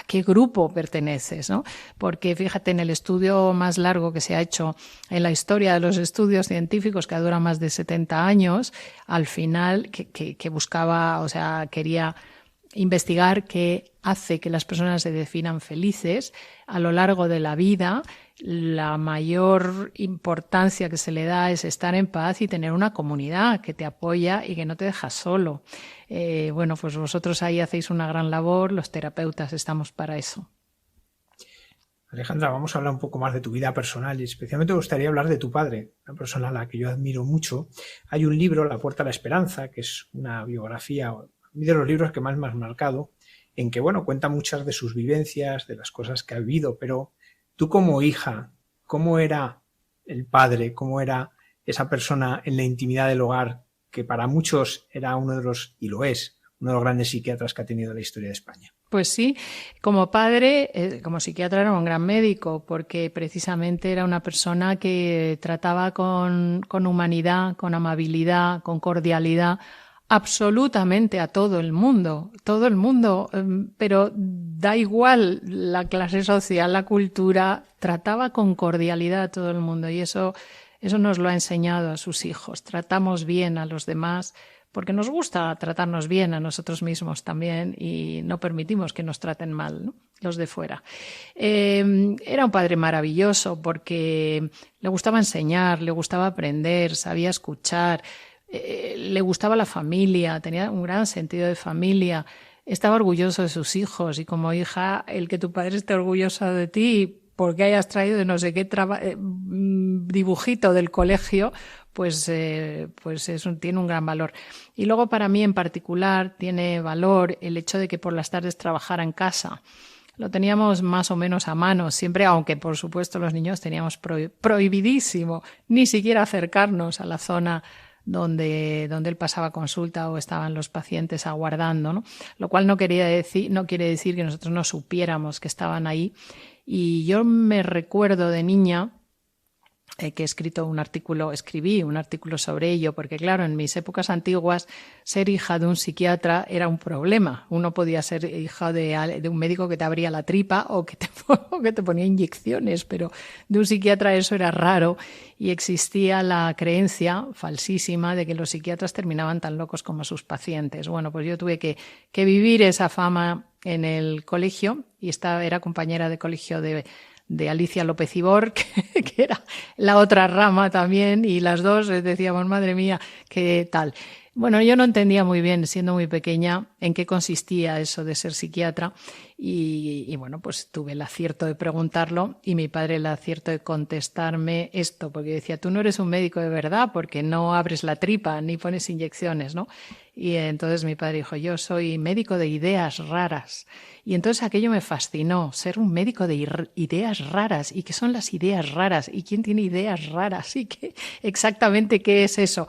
qué grupo perteneces? ¿No? Porque fíjate, en el estudio más largo que se ha hecho en la historia de los estudios científicos, que dura más de 70 años, al final, que buscaba, o sea, quería investigar qué hace que las personas se definan felices a lo largo de la vida. La mayor importancia que se le da es estar en paz y tener una comunidad que te apoya y que no te deja solo. Bueno, pues vosotros ahí hacéis una gran labor, los terapeutas estamos para eso. Alejandra, vamos a hablar un poco más de tu vida personal y especialmente me gustaría hablar de tu padre, una persona a la que yo admiro mucho. Hay un libro, La Puerta a la Esperanza, que es una biografía, de los libros que más me has marcado, en que, bueno, cuenta muchas de sus vivencias, de las cosas que ha vivido, pero tú como hija, ¿cómo era el padre? ¿Cómo era esa persona en la intimidad del hogar que para muchos era uno de los, y lo es, uno de los grandes psiquiatras que ha tenido la historia de España? Pues sí, como padre, como psiquiatra era un gran médico, porque precisamente era una persona que trataba con humanidad, con amabilidad, con cordialidad, absolutamente a todo el mundo, pero da igual la clase social, la cultura, trataba con cordialidad a todo el mundo y eso nos lo ha enseñado a sus hijos. Tratamos bien a los demás porque nos gusta tratarnos bien a nosotros mismos también y no permitimos que nos traten mal, ¿no?, los de fuera. Era un padre maravilloso porque le gustaba enseñar, le gustaba aprender, sabía escuchar, le gustaba la familia, tenía un gran sentido de familia, estaba orgulloso de sus hijos y como hija, el que tu padre esté orgulloso de ti porque hayas traído de no sé qué dibujito del colegio, pues eso tiene un gran valor. Y luego para mí en particular tiene valor el hecho de que por las tardes trabajara en casa. Lo teníamos más o menos a mano siempre, aunque por supuesto los niños teníamos prohibidísimo ni siquiera acercarnos a la zona donde él pasaba consulta o estaban los pacientes aguardando, ¿no? Lo cual no quiere decir que nosotros no supiéramos que estaban ahí. Y yo me recuerdo de niña que escribí un artículo sobre ello, porque claro, en mis épocas antiguas ser hija de un psiquiatra era un problema. Uno podía ser hija de un médico que te abría la tripa o que te ponía inyecciones, pero de un psiquiatra eso era raro y existía la creencia falsísima de que los psiquiatras terminaban tan locos como sus pacientes. Bueno, pues yo tuve que vivir esa fama en el colegio y era compañera de colegio de Alicia López Ibor, que era la otra rama también, y las dos decíamos, madre mía, qué tal. Bueno, yo no entendía muy bien, siendo muy pequeña, en qué consistía eso de ser psiquiatra y bueno, pues tuve el acierto de preguntarlo y mi padre el acierto de contestarme esto, porque decía, tú no eres un médico de verdad porque no abres la tripa ni pones inyecciones, ¿no? Y entonces mi padre dijo, yo soy médico de ideas raras. Y entonces aquello me fascinó, ser un médico de ideas raras. ¿Y qué son las ideas raras? ¿Y quién tiene ideas raras? ¿Y qué exactamente qué es eso?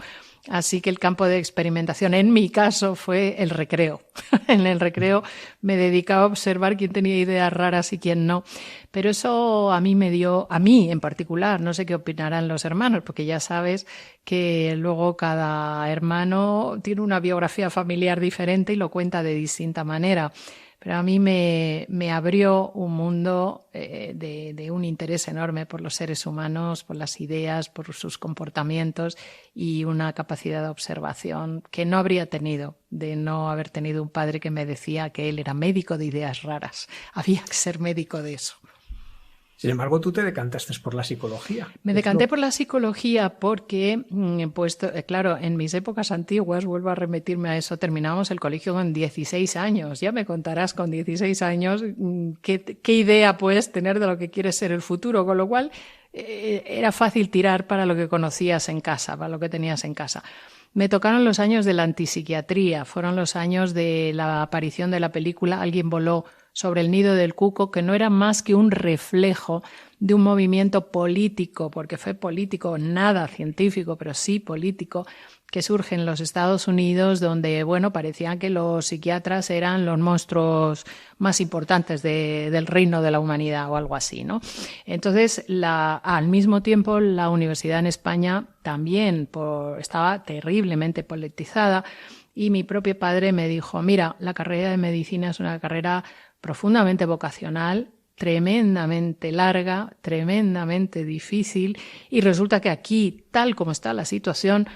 Así que el campo de experimentación en mi caso fue el recreo. En el recreo me dedicaba a observar quién tenía ideas raras y quién no. Pero eso a mí en particular, no sé qué opinarán los hermanos, porque ya sabes que luego cada hermano tiene una biografía familiar diferente y lo cuenta de distinta manera. Pero a mí me abrió un mundo de un interés enorme por los seres humanos, por las ideas, por sus comportamientos y una capacidad de observación que no habría tenido de no haber tenido un padre que me decía que él era médico de ideas raras. Había que ser médico de eso. Sin embargo, tú te decantaste por la psicología. Me decanté por la psicología porque, claro, en mis épocas antiguas, vuelvo a remitirme a eso, terminábamos el colegio con 16 años. Ya me contarás con 16 años qué idea puedes tener de lo que quieres ser el futuro, con lo cual era fácil tirar para lo que conocías en casa, para lo que tenías en casa. Me tocaron los años de la antipsiquiatría, fueron los años de la aparición de la película Alguien voló sobre el nido del cuco, que no era más que un reflejo de un movimiento político, porque fue político, nada científico, pero sí político, que surge en los Estados Unidos, donde, bueno, parecían que los psiquiatras eran los monstruos más importantes del reino de la humanidad o algo así, ¿no? Entonces, al mismo tiempo, la universidad en España también estaba terriblemente politizada y mi propio padre me dijo, mira, la carrera de medicina es una carrera profundamente vocacional, tremendamente larga, tremendamente difícil y resulta que aquí, tal como está la situación,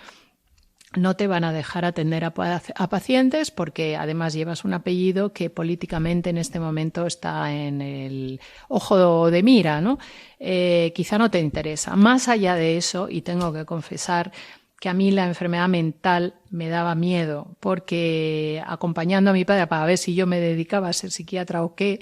no te van a dejar atender a pacientes porque además llevas un apellido que políticamente en este momento está en el ojo de mira, ¿no? Quizá no te interesa. Más allá de eso, y tengo que confesar que a mí la enfermedad mental me daba miedo, porque acompañando a mi padre para ver si yo me dedicaba a ser psiquiatra o qué,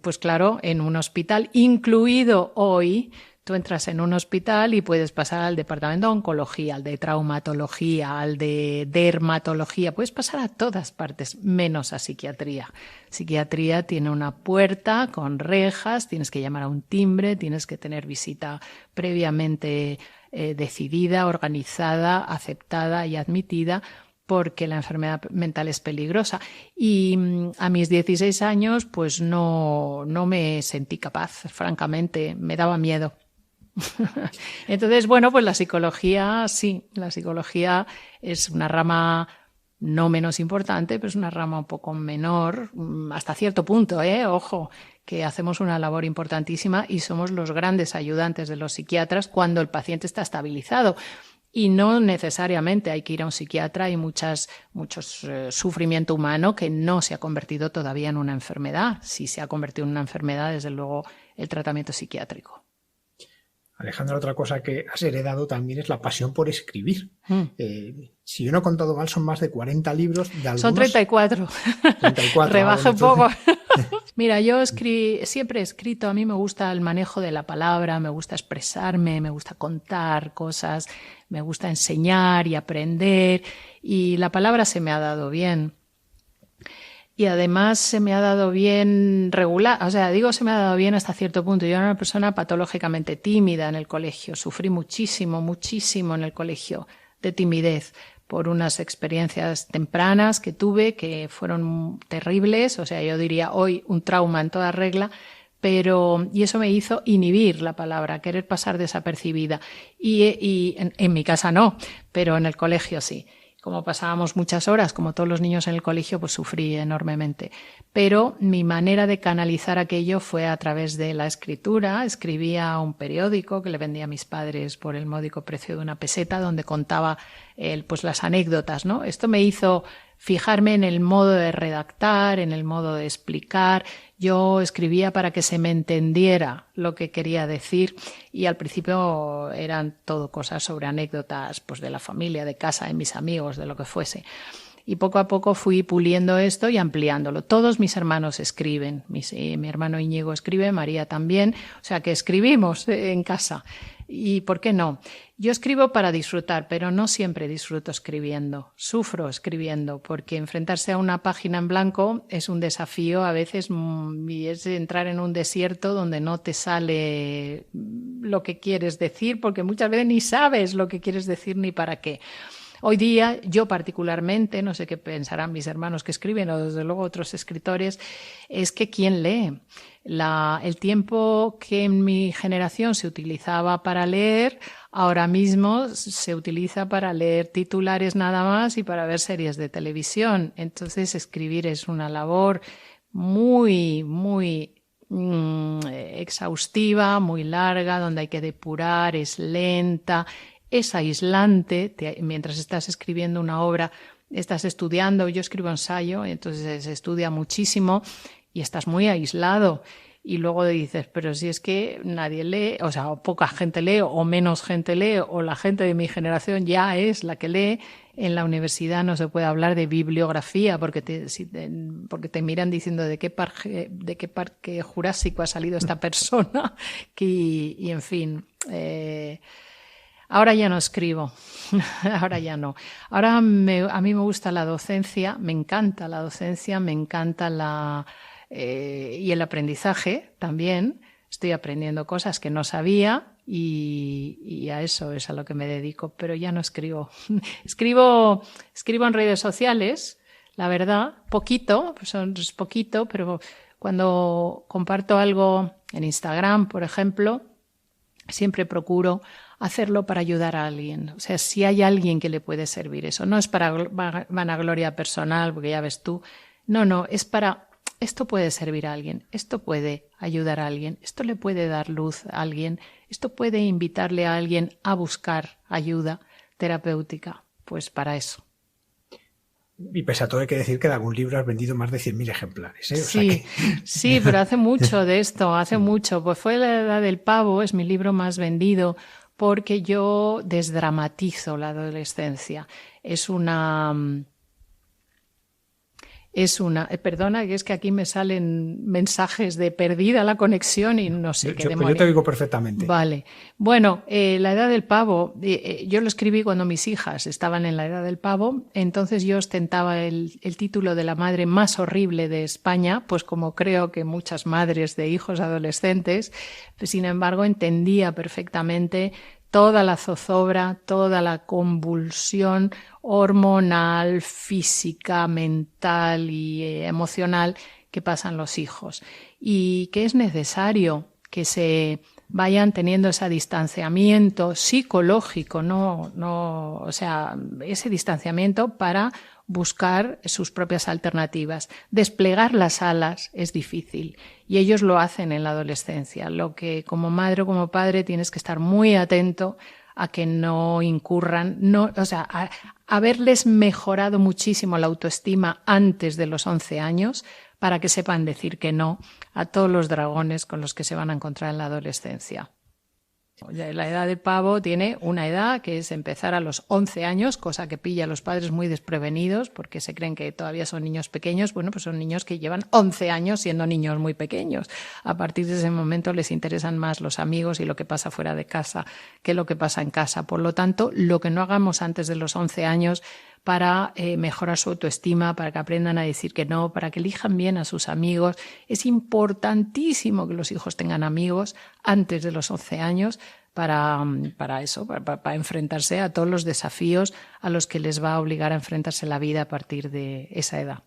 pues claro, en un hospital, incluido hoy, tú entras en un hospital y puedes pasar al departamento de oncología, al de traumatología, al de dermatología, puedes pasar a todas partes, menos a psiquiatría. Psiquiatría tiene una puerta con rejas, tienes que llamar a un timbre, tienes que tener visita previamente decidida, organizada, aceptada y admitida, porque la enfermedad mental es peligrosa. Y a mis 16 años, pues no me sentí capaz, francamente, me daba miedo. Entonces, bueno, pues la psicología, sí, la psicología es una rama no menos importante, pero es una rama un poco menor, hasta cierto punto, ojo, que hacemos una labor importantísima y somos los grandes ayudantes de los psiquiatras cuando el paciente está estabilizado. Y no necesariamente hay que ir a un psiquiatra, hay mucho sufrimiento humano que no se ha convertido todavía en una enfermedad. Si se ha convertido en una enfermedad, desde luego, el tratamiento psiquiátrico. Alejandra, otra cosa que has heredado también es la pasión por escribir. Si yo no he contado mal, son más de 40 libros. De algunos... Son 34. 34. Rebaje un poco. Mira, yo siempre he escrito, a mí me gusta el manejo de la palabra, me gusta expresarme, me gusta contar cosas, me gusta enseñar y aprender, y la palabra se me ha dado bien. Y además se me ha dado bien regular, o sea, digo se me ha dado bien hasta cierto punto. Yo era una persona patológicamente tímida en el colegio, sufrí muchísimo en el colegio de timidez por unas experiencias tempranas que tuve que fueron terribles, o sea, yo diría hoy un trauma en toda regla, y eso me hizo inhibir la palabra, querer pasar desapercibida. Y en mi casa no, pero en el colegio sí. Como pasábamos muchas horas, como todos los niños en el colegio, pues sufrí enormemente. Pero mi manera de canalizar aquello fue a través de la escritura. Escribía un periódico que le vendía a mis padres por el módico precio de una peseta, donde contaba pues las anécdotas, ¿no? Esto me hizo fijarme en el modo de redactar, en el modo de explicar. Yo escribía para que se me entendiera lo que quería decir, y al principio eran todo cosas sobre anécdotas pues de la familia, de casa, de mis amigos, de lo que fuese. Y poco a poco fui puliendo esto y ampliándolo. Todos mis hermanos escriben. Mi hermano Íñigo escribe, María también. O sea que escribimos en casa. ¿Y por qué no? Yo escribo para disfrutar, pero no siempre disfruto escribiendo. Sufro escribiendo, porque enfrentarse a una página en blanco es un desafío a veces, y es entrar en un desierto donde no te sale lo que quieres decir, porque muchas veces ni sabes lo que quieres decir ni para qué. Hoy día, yo particularmente, no sé qué pensarán mis hermanos que escriben o desde luego otros escritores, es que ¿quién lee? El tiempo que en mi generación se utilizaba para leer, ahora mismo se utiliza para leer titulares nada más y para ver series de televisión. Entonces, escribir es una labor muy exhaustiva, muy larga, donde hay que depurar, es lenta, es aislante. Mientras estás escribiendo una obra, estás estudiando. Yo escribo ensayo, entonces se estudia muchísimo y estás muy aislado. Y luego dices, pero si es que nadie lee, o sea, o poca gente lee, o menos gente lee, o la gente de mi generación ya es la que lee. En la universidad no se puede hablar de bibliografía porque te miran diciendo de qué parque jurásico ha salido esta persona. Y en fin... Ahora ya no escribo, ahora ya no. Ahora a mí me gusta la docencia, me encanta la docencia, me encanta y el aprendizaje también. Estoy aprendiendo cosas que no sabía y a eso es a lo que me dedico, pero ya no escribo. Escribo en redes sociales, la verdad, poquito, es poquito, pero cuando comparto algo en Instagram, por ejemplo, siempre procuro hacerlo para ayudar a alguien. O sea, si hay alguien que le puede servir eso. No es para vanagloria personal, porque ya ves tú. No, es para... Esto puede servir a alguien, esto puede ayudar a alguien, esto le puede dar luz a alguien, esto puede invitarle a alguien a buscar ayuda terapéutica. Pues para eso. Y pese a todo hay que decir que de algún libro has vendido más de 100.000 ejemplares, ¿eh? Sí, pero hace mucho de esto, hace mucho. Pues fue La Edad del Pavo, es mi libro más vendido, porque yo desdramatizo la adolescencia. Perdona, que es que aquí me salen mensajes de perdida la conexión y no sé qué demonios. Yo te oigo perfectamente. Vale. Bueno, La Edad del Pavo, yo lo escribí cuando mis hijas estaban en la Edad del Pavo, entonces yo ostentaba el título de la madre más horrible de España, pues como creo que muchas madres de hijos adolescentes, sin embargo entendía perfectamente toda la zozobra, toda la convulsión hormonal, física, mental y emocional que pasan los hijos. Y que es necesario que se vayan teniendo ese distanciamiento psicológico, o sea, ese distanciamiento para buscar sus propias alternativas. Desplegar las alas es difícil y ellos lo hacen en la adolescencia. Lo que como madre o como padre tienes que estar muy atento a que no incurran, a haberles mejorado muchísimo la autoestima antes de los 11 años para que sepan decir que no a todos los dragones con los que se van a encontrar en la adolescencia. La edad del pavo tiene una edad que es empezar a los 11 años, cosa que pilla a los padres muy desprevenidos porque se creen que todavía son niños pequeños. Bueno, pues son niños que llevan 11 años siendo niños muy pequeños. A partir de ese momento les interesan más los amigos y lo que pasa fuera de casa que lo que pasa en casa. Por lo tanto, lo que no hagamos antes de los 11 años para mejorar su autoestima, para que aprendan a decir que no, para que elijan bien a sus amigos. Es importantísimo que los hijos tengan amigos antes de los 11 años para enfrentarse a todos los desafíos a los que les va a obligar a enfrentarse la vida a partir de esa edad.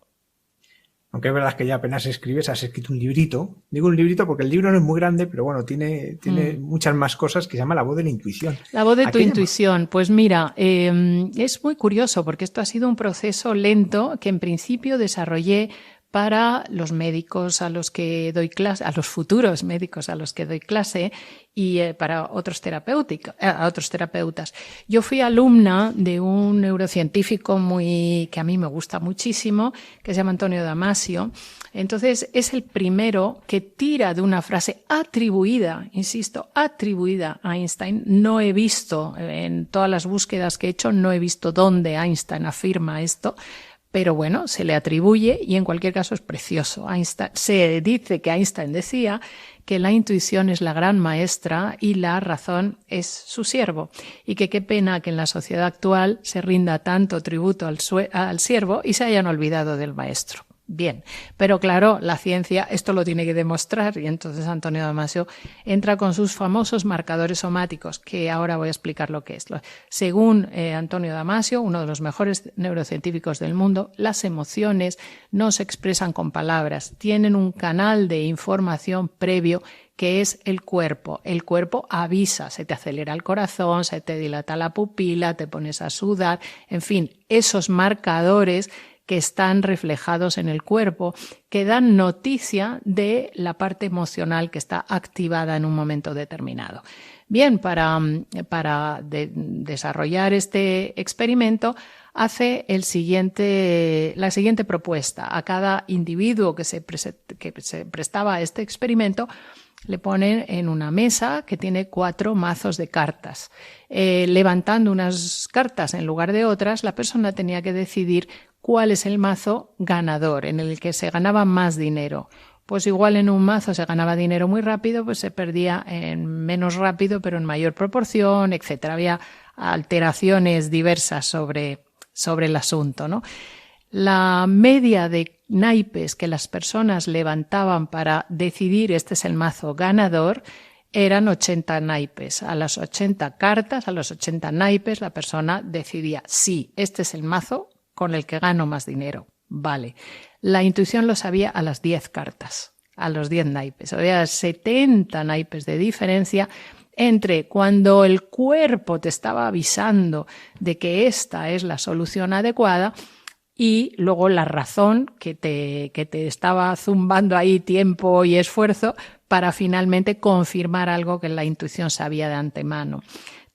Aunque es verdad que ya apenas escribes, has escrito un librito. Digo un librito porque el libro no es muy grande, pero bueno, tiene muchas más cosas, que se llama La voz de la intuición. La voz de tu intuición. Pues mira, es muy curioso porque esto ha sido un proceso lento que en principio desarrollé para los médicos a los que doy clase, a los futuros médicos a los que doy clase y para otros terapeutas. Yo fui alumna de un neurocientífico que a mí me gusta muchísimo, que se llama Antonio Damasio. Entonces es el primero que tira de una frase atribuida, insisto, atribuida a Einstein. No he visto, en todas las búsquedas que he hecho, no he visto dónde Einstein afirma esto. Pero bueno, se le atribuye y en cualquier caso es precioso. Se dice que Einstein decía que la intuición es la gran maestra y la razón es su siervo. Y que qué pena que en la sociedad actual se rinda tanto tributo al siervo y se hayan olvidado del maestro. Bien, pero claro, la ciencia esto lo tiene que demostrar y entonces Antonio Damasio entra con sus famosos marcadores somáticos, que ahora voy a explicar lo que es. Según Antonio Damasio, uno de los mejores neurocientíficos del mundo, las emociones no se expresan con palabras, tienen un canal de información previo que es el cuerpo. El cuerpo avisa, se te acelera el corazón, se te dilata la pupila, te pones a sudar, en fin, esos marcadores que están reflejados en el cuerpo, que dan noticia de la parte emocional que está activada en un momento determinado. Bien, para desarrollar este experimento, hace la siguiente propuesta. A cada individuo que se prestaba a este experimento, le ponen en una mesa que tiene 4 mazos de cartas. Levantando unas cartas en lugar de otras, la persona tenía que decidir cuál es el mazo ganador, en el que se ganaba más dinero. Pues igual en un mazo se ganaba dinero muy rápido, pues se perdía en menos rápido, pero en mayor proporción, etc. Había alteraciones diversas sobre el asunto, ¿no? La media de naipes que las personas levantaban para decidir este es el mazo ganador eran 80 naipes. A las 80 cartas, a los 80 naipes, la persona decidía, sí, este es el mazo con el que gano más dinero. Vale. La intuición lo sabía a las 10 cartas, a los 10 naipes. Había 70 naipes de diferencia entre cuando el cuerpo te estaba avisando de que esta es la solución adecuada y luego la razón que te estaba zumbando ahí tiempo y esfuerzo para finalmente confirmar algo que la intuición sabía de antemano.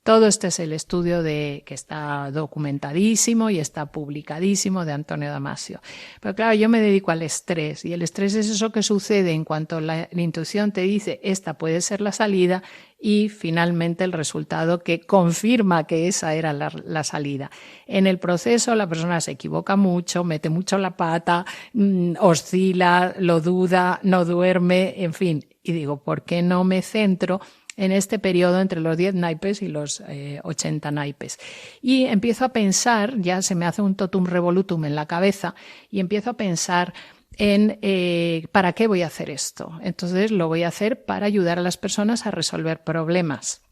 Todo este es el estudio que está documentadísimo y está publicadísimo de Antonio Damasio. Pero claro, yo me dedico al estrés y el estrés es eso que sucede en cuanto la intuición te dice esta puede ser la salida y finalmente el resultado que confirma que esa era la salida. En el proceso la persona se equivoca mucho, mete mucho la pata, oscila, lo duda, no duerme, en fin. Y digo, ¿por qué no me centro en este periodo entre los 10 naipes y los 80 naipes? Y empiezo a pensar, ya se me hace un totum revolutum en la cabeza, y empiezo a pensar en ¿para qué voy a hacer esto? Entonces lo voy a hacer para ayudar a las personas a resolver problemas.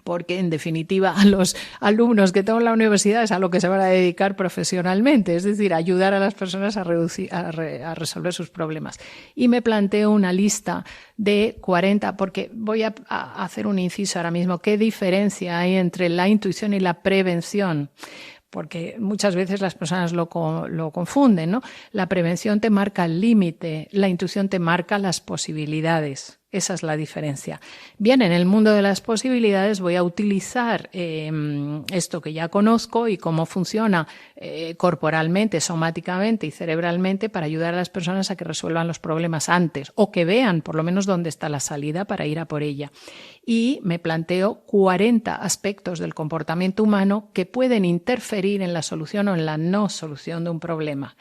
Porque en definitiva a los alumnos que tengo en la universidad es a lo que se van a dedicar profesionalmente, es decir, ayudar a las personas a resolver sus problemas. Y me planteo una lista de 40, porque voy a hacer un inciso ahora mismo. ¿Qué diferencia hay entre la intuición y la prevención? Porque muchas veces las personas lo confunden, ¿no? La prevención te marca el límite, la intuición te marca las posibilidades. Esa es la diferencia. Bien, en el mundo de las posibilidades voy a utilizar esto que ya conozco y cómo funciona corporalmente, somáticamente y cerebralmente para ayudar a las personas a que resuelvan los problemas antes o que vean por lo menos dónde está la salida para ir a por ella. Y me planteo 40 aspectos del comportamiento humano que pueden interferir en la solución o en la no solución de un problema.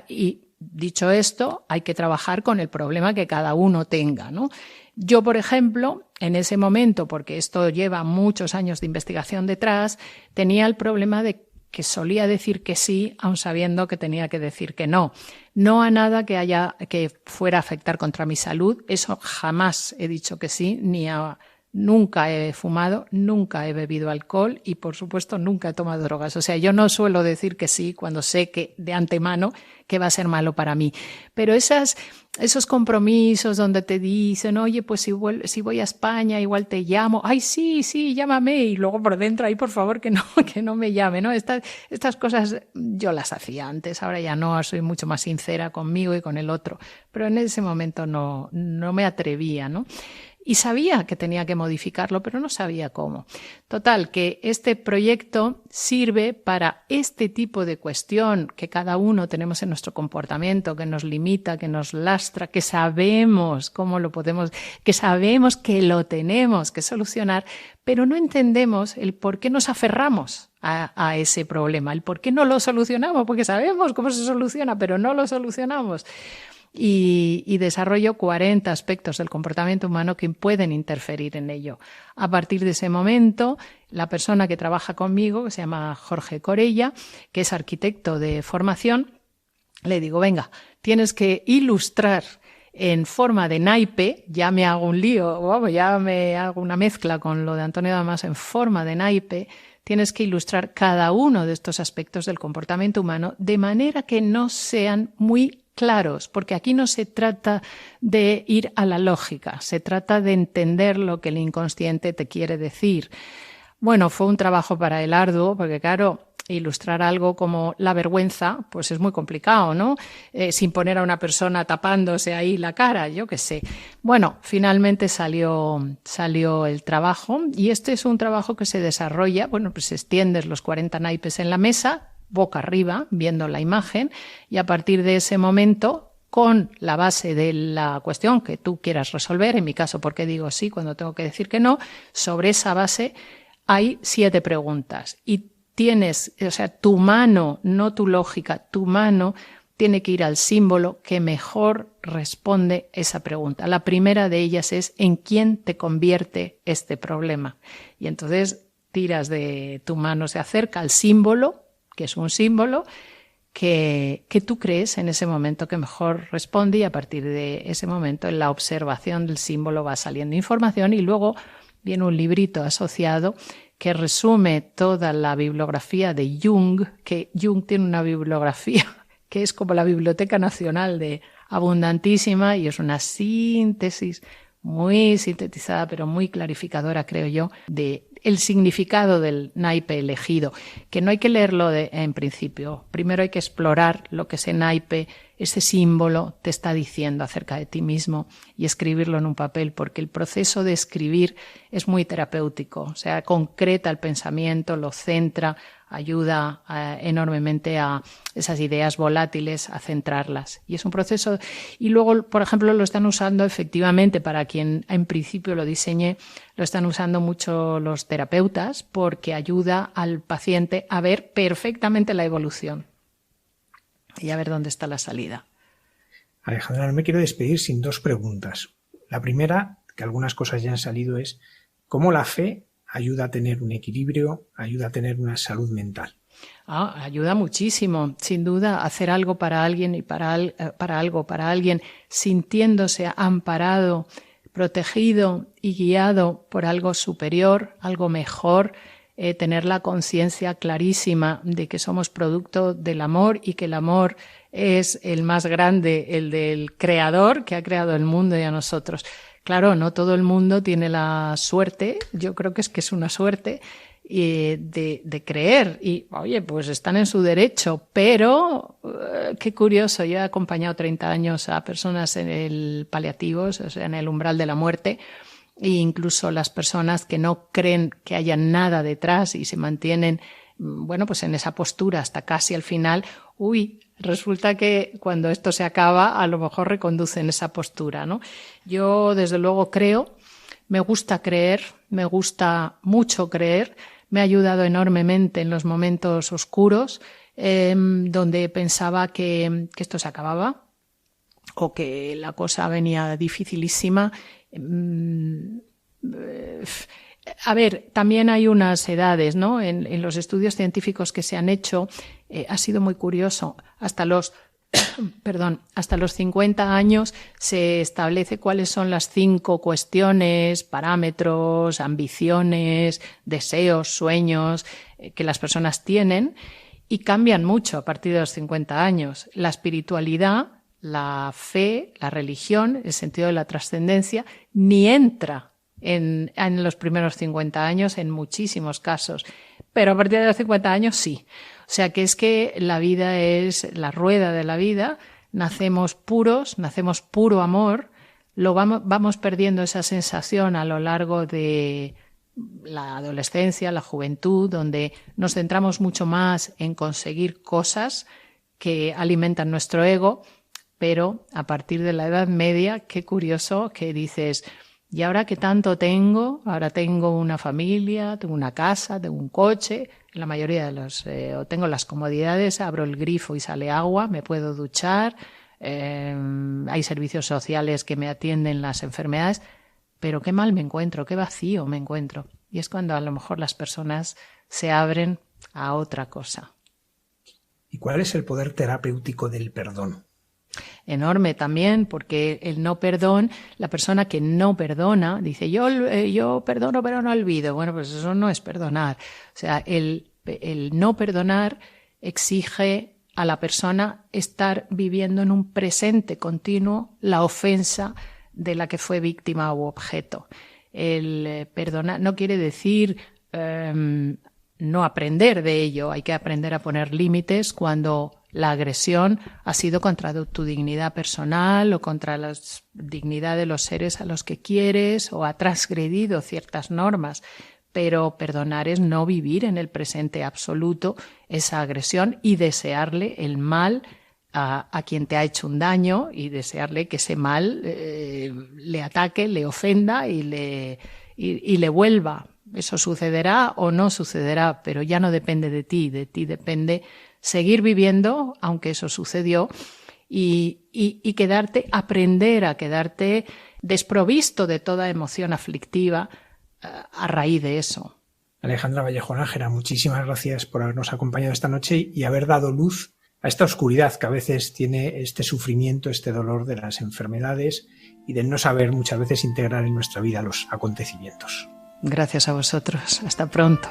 Y dicho esto, hay que trabajar con el problema que cada uno tenga, ¿no? Yo, por ejemplo, en ese momento, porque esto lleva muchos años de investigación detrás, tenía el problema de que solía decir que sí, aun sabiendo que tenía que decir que no. No a nada que fuera a afectar contra mi salud. Eso jamás he dicho que sí, nunca he fumado, nunca he bebido alcohol y, por supuesto, nunca he tomado drogas. O sea, yo no suelo decir que sí cuando sé que de antemano que va a ser malo para mí. Pero esos compromisos donde te dicen, oye, pues si voy a España igual te llamo. Ay, sí, llámame. Y luego por dentro, ay, por favor, que no me llame, ¿no? Estas cosas yo las hacía antes, ahora ya no, soy mucho más sincera conmigo y con el otro. Pero en ese momento no me atrevía, ¿no? Y sabía que tenía que modificarlo, pero no sabía cómo. Total, que este proyecto sirve para este tipo de cuestión que cada uno tenemos en nuestro comportamiento, que nos limita, que nos lastra, que sabemos cómo lo podemos, que sabemos que lo tenemos que solucionar, pero no entendemos el por qué nos aferramos a ese problema, el por qué no lo solucionamos, porque sabemos cómo se soluciona, pero no lo solucionamos. Y desarrollo 40 aspectos del comportamiento humano que pueden interferir en ello. A partir de ese momento, la persona que trabaja conmigo, que se llama Jorge Corella, que es arquitecto de formación, le digo, venga, tienes que ilustrar en forma de naipe, ya me hago un lío, ya me hago una mezcla con lo de Antonio Damas, en forma de naipe, tienes que ilustrar cada uno de estos aspectos del comportamiento humano de manera que no sean muy claros, porque aquí no se trata de ir a la lógica, se trata de entender lo que el inconsciente te quiere decir. Bueno, fue un trabajo para él arduo, porque claro, ilustrar algo como la vergüenza, pues es muy complicado, ¿no? Sin poner a una persona tapándose ahí la cara, yo qué sé. Bueno, finalmente salió el trabajo y este es un trabajo que se desarrolla, bueno, pues extiendes los 40 naipes en la mesa, boca arriba, viendo la imagen, y a partir de ese momento, con la base de la cuestión que tú quieras resolver, en mi caso, ¿por qué digo sí cuando tengo que decir que no? Sobre esa base hay 7 preguntas y tienes, o sea, tu mano, no tu lógica, tu mano tiene que ir al símbolo que mejor responde esa pregunta. La primera de ellas es ¿en quién te convierte este problema? Y entonces tiras de tu mano, se acerca al símbolo, que es un símbolo que tú crees en ese momento que mejor responde y a partir de ese momento en la observación del símbolo va saliendo información y luego viene un librito asociado que resume toda la bibliografía de Jung, que Jung tiene una bibliografía que es como la Biblioteca Nacional de abundantísima y es una síntesis muy sintetizada pero muy clarificadora, creo yo, de el significado del naipe elegido, que no hay que leerlo en principio. Primero hay que explorar lo que ese naipe, ese símbolo te está diciendo acerca de ti mismo y escribirlo en un papel, porque el proceso de escribir es muy terapéutico, o sea, concreta el pensamiento, lo centra, ayuda enormemente a esas ideas volátiles a centrarlas. Y es un proceso, y luego, por ejemplo, lo están usando efectivamente para quien en principio lo diseñé, lo están usando mucho los terapeutas porque ayuda al paciente a ver perfectamente la evolución y a ver dónde está la salida. Alejandra, no me quiero despedir sin 2 preguntas. La primera, que algunas cosas ya han salido, es ¿cómo la fe ayuda a tener un equilibrio, ayuda a tener una salud mental? Ayuda muchísimo, sin duda, hacer algo para alguien y para alguien, sintiéndose amparado, protegido y guiado por algo superior, algo mejor, tener la conciencia clarísima de que somos producto del amor y que el amor es el más grande, el del creador que ha creado el mundo y a nosotros. Claro, no todo el mundo tiene la suerte, yo creo que es una suerte, de creer. Y, oye, pues están en su derecho, pero qué curioso, yo he acompañado 30 años a personas en el paliativos, o sea, en el umbral de la muerte, e incluso las personas que no creen que haya nada detrás y se mantienen, bueno, pues en esa postura hasta casi al final, resulta que cuando esto se acaba, a lo mejor reconducen esa postura, ¿no? Yo, desde luego, creo, me gusta creer, me gusta mucho creer, me ha ayudado enormemente en los momentos oscuros, donde pensaba que esto se acababa o que la cosa venía dificilísima. A ver, también hay unas edades, ¿no? En los estudios científicos que se han hecho, ha sido muy curioso. Hasta los 50 años se establece cuáles son las 5 cuestiones, parámetros, ambiciones, deseos, sueños que las personas tienen, y cambian mucho a partir de los 50 años. La espiritualidad, la fe, la religión, el sentido de la trascendencia, ni entra en los primeros 50 años en muchísimos casos, pero a partir de los 50 años sí. O sea que es que la vida es la rueda de la vida, nacemos puros, nacemos puro amor, vamos perdiendo esa sensación a lo largo de la adolescencia, la juventud, donde nos centramos mucho más en conseguir cosas que alimentan nuestro ego, pero a partir de la Edad Media, qué curioso que dices, ¿y ahora qué tanto tengo? Ahora tengo una familia, tengo una casa, tengo un coche, en la mayoría de los, o tengo las comodidades, abro el grifo y sale agua, me puedo duchar, hay servicios sociales que me atienden las enfermedades, pero qué mal me encuentro, qué vacío me encuentro. Y es cuando a lo mejor las personas se abren a otra cosa. ¿Y cuál es el poder terapéutico del perdón? Enorme también, porque el no perdón, la persona que no perdona, dice yo perdono pero no olvido. Bueno, pues eso no es perdonar. O sea, el no perdonar exige a la persona estar viviendo en un presente continuo la ofensa de la que fue víctima u objeto. El perdonar no quiere decir no aprender de ello, hay que aprender a poner límites cuando la agresión ha sido contra tu dignidad personal o contra la dignidad de los seres a los que quieres o ha transgredido ciertas normas. Pero perdonar es no vivir en el presente absoluto esa agresión y desearle el mal a quien te ha hecho un daño y desearle que ese mal le ataque, le ofenda y le vuelva. Eso sucederá o no sucederá, pero ya no depende de ti depende seguir viviendo, aunque eso sucedió, y aprender a quedarte desprovisto de toda emoción aflictiva a raíz de eso. Alejandra Vallejo Nájera, muchísimas gracias por habernos acompañado esta noche y haber dado luz a esta oscuridad que a veces tiene este sufrimiento, este dolor de las enfermedades y del no saber muchas veces integrar en nuestra vida los acontecimientos. Gracias a vosotros. Hasta pronto.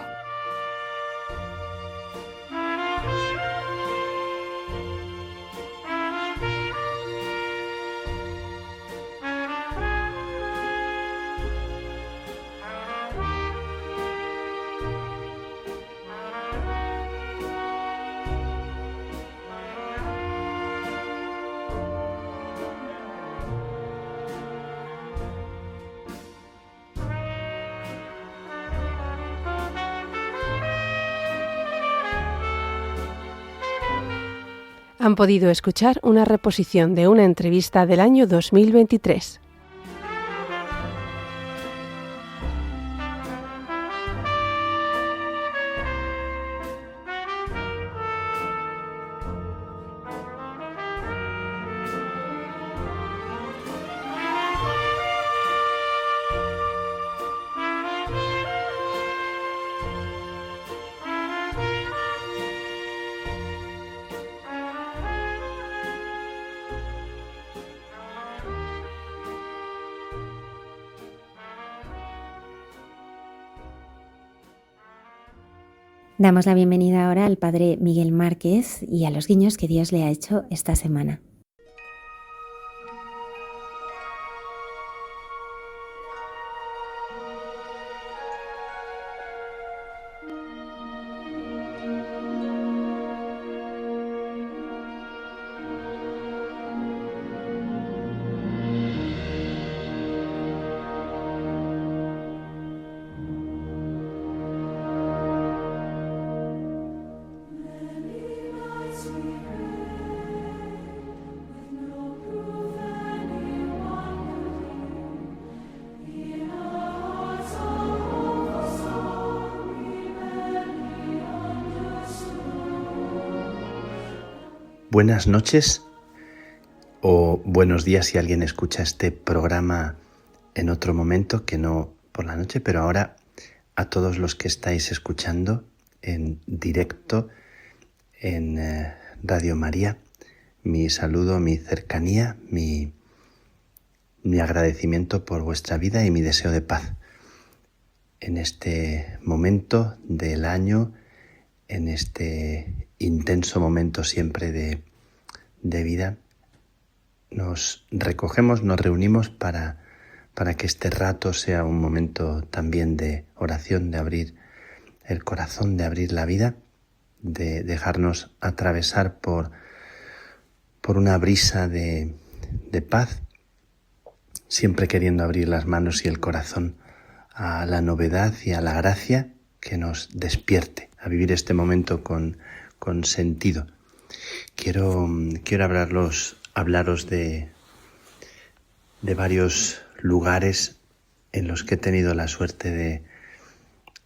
Han podido escuchar una reposición de una entrevista del año 2023. Damos la bienvenida ahora al Padre Miguel Márquez y a los guiños que Dios le ha hecho esta semana. Buenas noches o buenos días si alguien escucha este programa en otro momento que no por la noche, pero ahora a todos los que estáis escuchando en directo en Radio María, mi saludo, mi cercanía, mi agradecimiento por vuestra vida y mi deseo de paz. En este momento del año, en este intenso momento siempre de vida, nos recogemos, nos reunimos para que este rato sea un momento también de oración, de abrir el corazón, de abrir la vida, de dejarnos atravesar por una brisa de paz, siempre queriendo abrir las manos y el corazón a la novedad y a la gracia que nos despierte a vivir este momento con sentido. Quiero hablaros de varios lugares en los que he tenido la suerte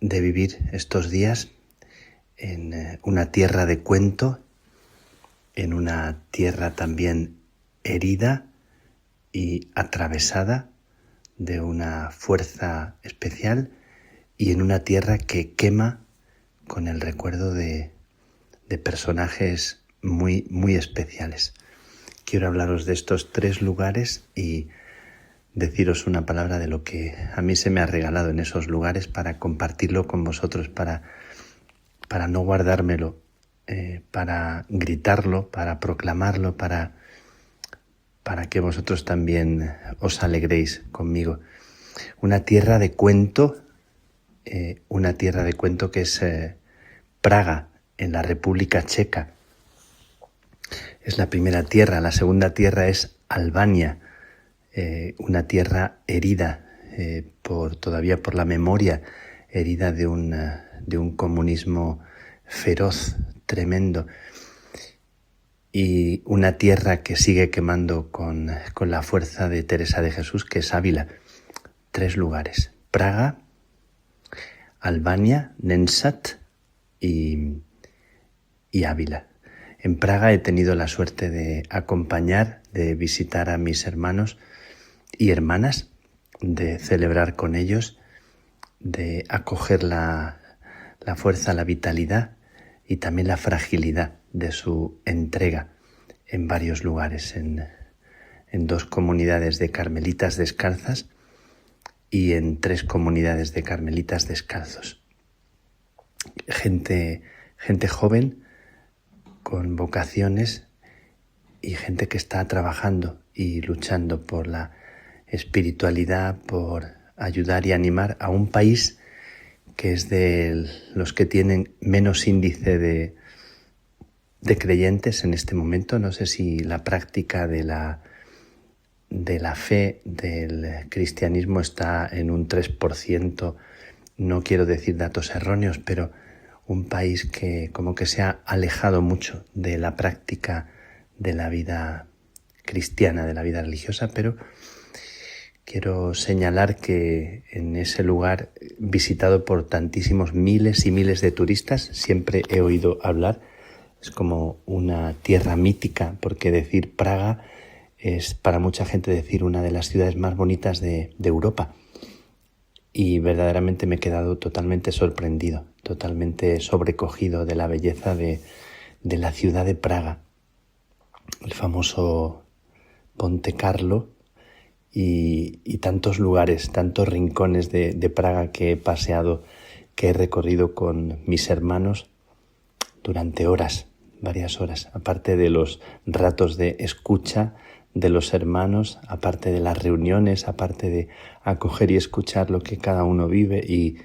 de vivir estos días, en una tierra de cuento, en una tierra también herida y atravesada de una fuerza especial, y en una tierra que quema con el recuerdo de personajes muy, muy especiales. Quiero hablaros de estos 3 lugares y deciros una palabra de lo que a mí se me ha regalado en esos lugares para compartirlo con vosotros, para no guardármelo, para gritarlo, para proclamarlo, para que vosotros también os alegréis conmigo. Una tierra de cuento que es Praga, en la República Checa. Es la primera tierra. La segunda tierra es Albania, una tierra herida todavía por la memoria, herida de un comunismo feroz, tremendo, y una tierra que sigue quemando con la fuerza de Teresa de Jesús, que es Ávila. 3 lugares: Praga, Albania, Nensat y Ávila. En Praga he tenido la suerte de acompañar, de visitar a mis hermanos y hermanas, de celebrar con ellos, de acoger la fuerza, la vitalidad y también la fragilidad de su entrega en varios lugares, en 2 comunidades de carmelitas descalzas y en 3 comunidades de carmelitas descalzos. Gente joven, con vocaciones, y gente que está trabajando y luchando por la espiritualidad, por ayudar y animar a un país que es de los que tienen menos índice de creyentes en este momento. No sé si la práctica de la fe del cristianismo está en un 3%, no quiero decir datos erróneos, pero un país que como que se ha alejado mucho de la práctica de la vida cristiana, de la vida religiosa. Pero quiero señalar que en ese lugar, visitado por tantísimos miles y miles de turistas, siempre he oído hablar, es como una tierra mítica, porque decir Praga es para mucha gente decir una de las ciudades más bonitas de Europa. Y verdaderamente me he quedado totalmente sorprendido, totalmente sobrecogido de la belleza de la ciudad de Praga. El famoso Ponte Carlo y tantos lugares, tantos rincones de Praga que he paseado, que he recorrido con mis hermanos durante horas, varias horas, aparte de los ratos de escucha de los hermanos, aparte de las reuniones, aparte de acoger y escuchar lo que cada uno vive y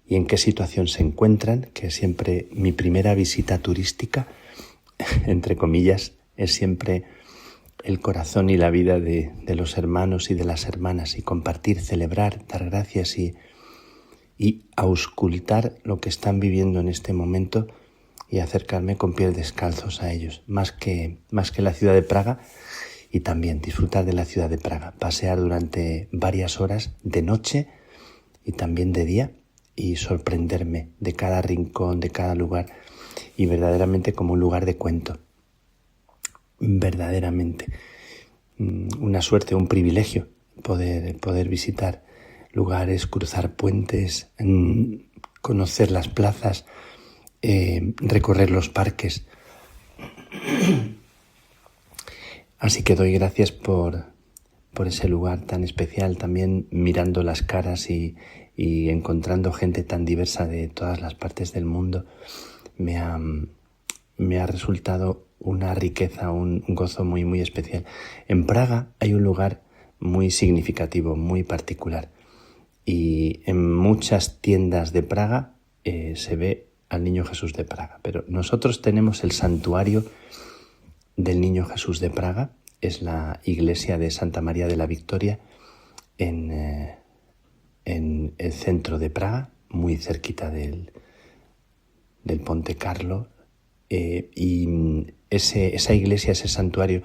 en qué situación se encuentran, que siempre mi primera visita turística, entre comillas, es siempre el corazón y la vida de los hermanos y de las hermanas, y compartir, celebrar, dar gracias y auscultar lo que están viviendo en este momento y acercarme con pies descalzos a ellos, más que la ciudad de Praga. Y también disfrutar de la ciudad de Praga, pasear durante varias horas de noche y también de día, y sorprenderme de cada rincón, de cada lugar, y verdaderamente como un lugar de cuento. verdaderamente una suerte, un privilegio poder visitar lugares, cruzar puentes, conocer las plazas, recorrer los parques. Así que doy gracias por ese lugar tan especial, también mirando las caras y encontrando gente tan diversa de todas las partes del mundo. Me ha resultado una riqueza, un gozo muy, muy especial. En Praga hay un lugar muy significativo, muy particular. Y en muchas tiendas de Praga se ve al Niño Jesús de Praga. Pero nosotros tenemos el santuario del Niño Jesús de Praga. Es la iglesia de Santa María de la Victoria en el centro de Praga, muy cerquita del Ponte Carlo. Y esa iglesia, ese santuario,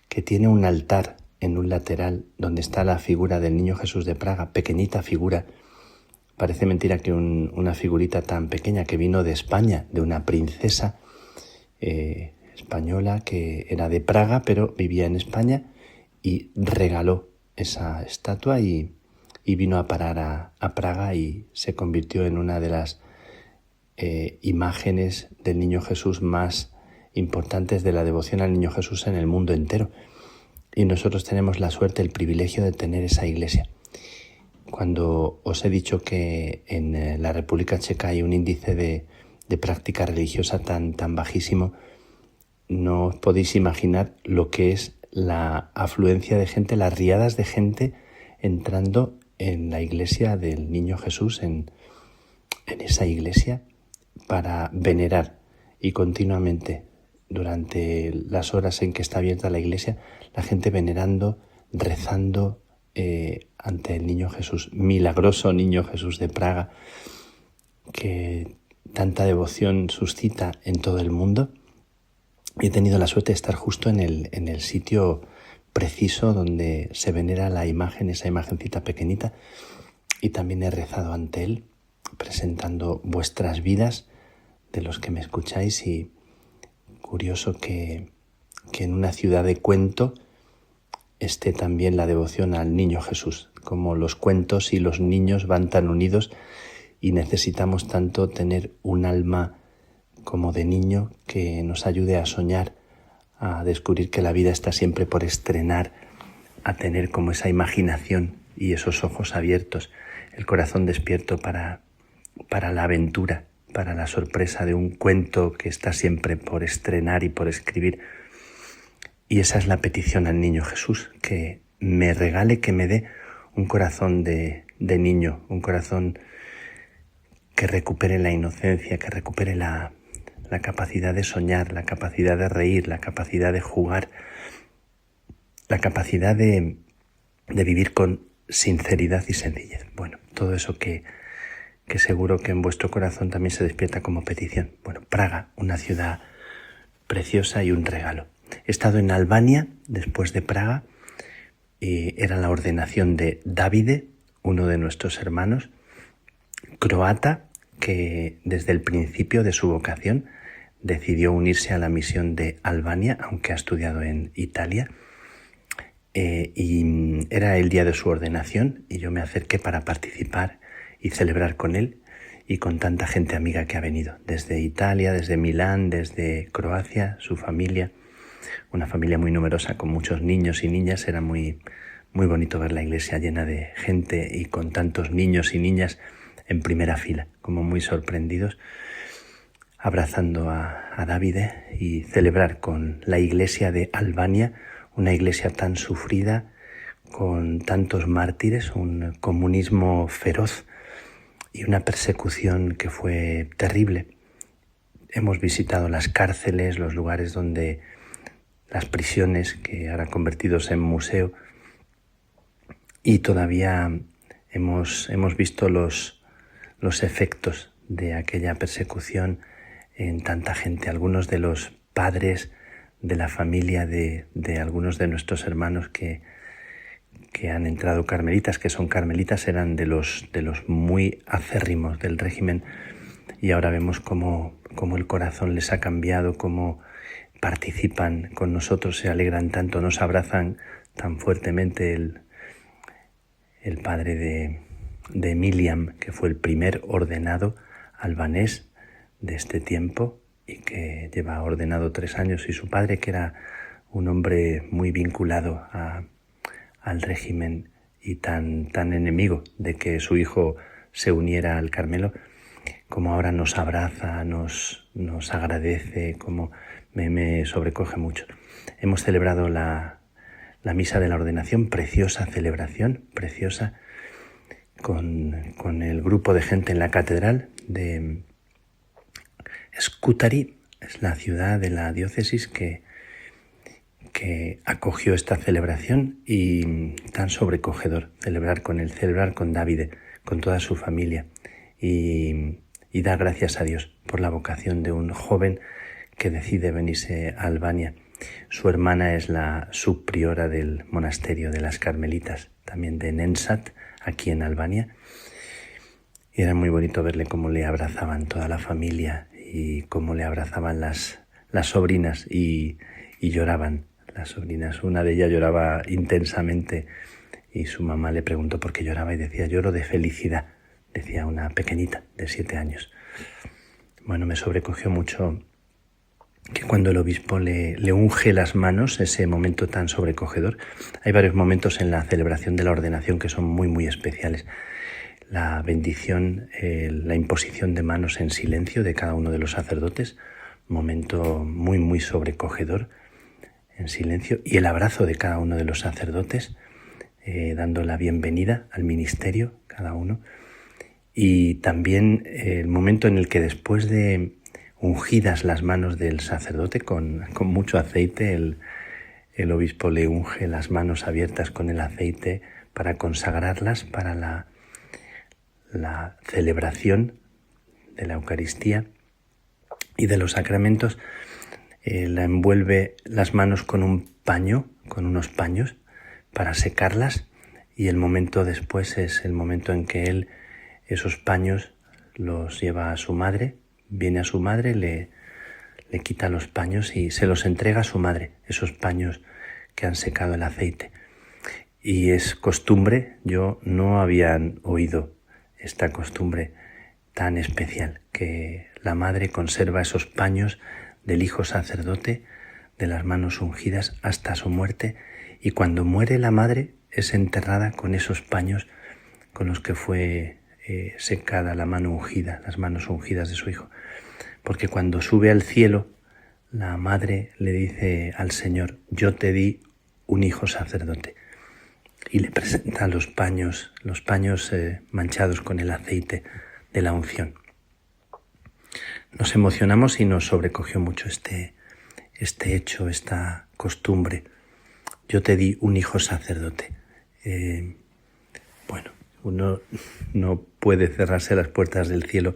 que tiene un altar en un lateral donde está la figura del Niño Jesús de Praga, pequeñita figura. Parece mentira que una figurita tan pequeña que vino de España, de una princesa española que era de Praga pero vivía en España y regaló esa estatua y vino a parar a Praga y se convirtió en una de las imágenes del Niño Jesús más importantes de la devoción al Niño Jesús en el mundo entero. Y nosotros tenemos la suerte, el privilegio de tener esa iglesia. Cuando os he dicho que en la República Checa hay un índice de práctica religiosa tan bajísimo, no os podéis imaginar lo que es la afluencia de gente, las riadas de gente entrando en la iglesia del Niño Jesús, en esa iglesia, para venerar. Y continuamente, durante las horas en que está abierta la iglesia, la gente venerando, rezando ante el Niño Jesús, milagroso Niño Jesús de Praga, que tanta devoción suscita en todo el mundo. Y he tenido la suerte de estar justo en el sitio preciso donde se venera la imagen, esa imagencita pequeñita, y también he rezado ante él, presentando vuestras vidas de los que me escucháis. Y curioso que en una ciudad de cuento esté también la devoción al Niño Jesús, como los cuentos y los niños van tan unidos y necesitamos tanto tener un alma como de niño que nos ayude a soñar, a descubrir que la vida está siempre por estrenar, a tener como esa imaginación y esos ojos abiertos, el corazón despierto para la aventura, para la sorpresa de un cuento que está siempre por estrenar y por escribir. Y esa es la petición al Niño Jesús, que me regale, que me dé un corazón de niño, un corazón que recupere la inocencia, que recupere la capacidad de soñar, la capacidad de reír, la capacidad de jugar, la capacidad de vivir con sinceridad y sencillez. Bueno, todo eso que seguro que en vuestro corazón también se despierta como petición. Bueno, Praga, una ciudad preciosa y un regalo. He estado en Albania después de Praga. Era la ordenación de Davide, uno de nuestros hermanos, croata, que desde el principio de su vocación decidió unirse a la misión de Albania, aunque ha estudiado en Italia. Y era el día de su ordenación y yo me acerqué para participar y celebrar con él y con tanta gente amiga que ha venido desde Italia, desde Milán, desde Croacia, su familia, una familia muy numerosa con muchos niños y niñas. Era muy, muy bonito ver la iglesia llena de gente y con tantos niños y niñas en primera fila, como muy sorprendidos, abrazando a Davide y celebrar con la iglesia de Albania, una iglesia tan sufrida, con tantos mártires, un comunismo feroz y una persecución que fue terrible. Hemos visitado las cárceles, los lugares donde las prisiones, que ahora convertidos en museo, y todavía hemos visto los efectos de aquella persecución en tanta gente. Algunos de los padres de la familia de algunos de nuestros hermanos que han entrado carmelitas, que son carmelitas, eran de los muy acérrimos del régimen, y ahora vemos cómo el corazón les ha cambiado, cómo participan con nosotros, se alegran tanto, nos abrazan tan fuertemente. El padre de Miriam, que fue el primer ordenado albanés de este tiempo y que lleva ordenado 3 años, y su padre, que era un hombre muy vinculado al régimen y tan enemigo de que su hijo se uniera al Carmelo, como ahora nos abraza, nos agradece, como me sobrecoge mucho. Hemos celebrado la misa de la ordenación, preciosa celebración, preciosa, con el grupo de gente en la catedral de Skutari. Es la ciudad de la diócesis que acogió esta celebración, y tan sobrecogedor celebrar con David, con toda su familia, y dar gracias a Dios por la vocación de un joven que decide venirse a Albania. Su hermana es la subpriora del monasterio de las Carmelitas, también de Nensat, aquí en Albania, y era muy bonito verle cómo le abrazaban toda la familia y cómo le abrazaban las sobrinas y lloraban las sobrinas. Una de ellas lloraba intensamente y su mamá le preguntó por qué lloraba y decía: lloro de felicidad, decía una pequeñita de 7 años. Bueno, me sobrecogió mucho que cuando el obispo le unge las manos, ese momento tan sobrecogedor. Hay varios momentos en la celebración de la ordenación que son muy, muy especiales. La bendición, la imposición de manos en silencio de cada uno de los sacerdotes, momento muy, muy sobrecogedor, en silencio, y el abrazo de cada uno de los sacerdotes, dando la bienvenida al ministerio, cada uno. Y también el momento en el que, después de ungidas las manos del sacerdote con mucho aceite, el obispo le unge las manos abiertas con el aceite para consagrarlas para la celebración de la Eucaristía y de los sacramentos. La envuelve las manos con un paño, con unos paños, para secarlas, y el momento después es el momento en que él esos paños los lleva a su madre, viene a su madre, le quita los paños y se los entrega a su madre, esos paños que han secado el aceite. Y es costumbre, yo no había oído esta costumbre tan especial, que la madre conserva esos paños del hijo sacerdote, de las manos ungidas, hasta su muerte, y cuando muere la madre es enterrada con esos paños con los que fue secada la mano ungida, las manos ungidas de su hijo. Porque cuando sube al cielo, la madre le dice al Señor: yo te di un hijo sacerdote, y le presenta los paños manchados con el aceite de la unción. Nos emocionamos y nos sobrecogió mucho este hecho, esta costumbre. Yo te di un hijo sacerdote. Bueno, uno no puede cerrarse las puertas del cielo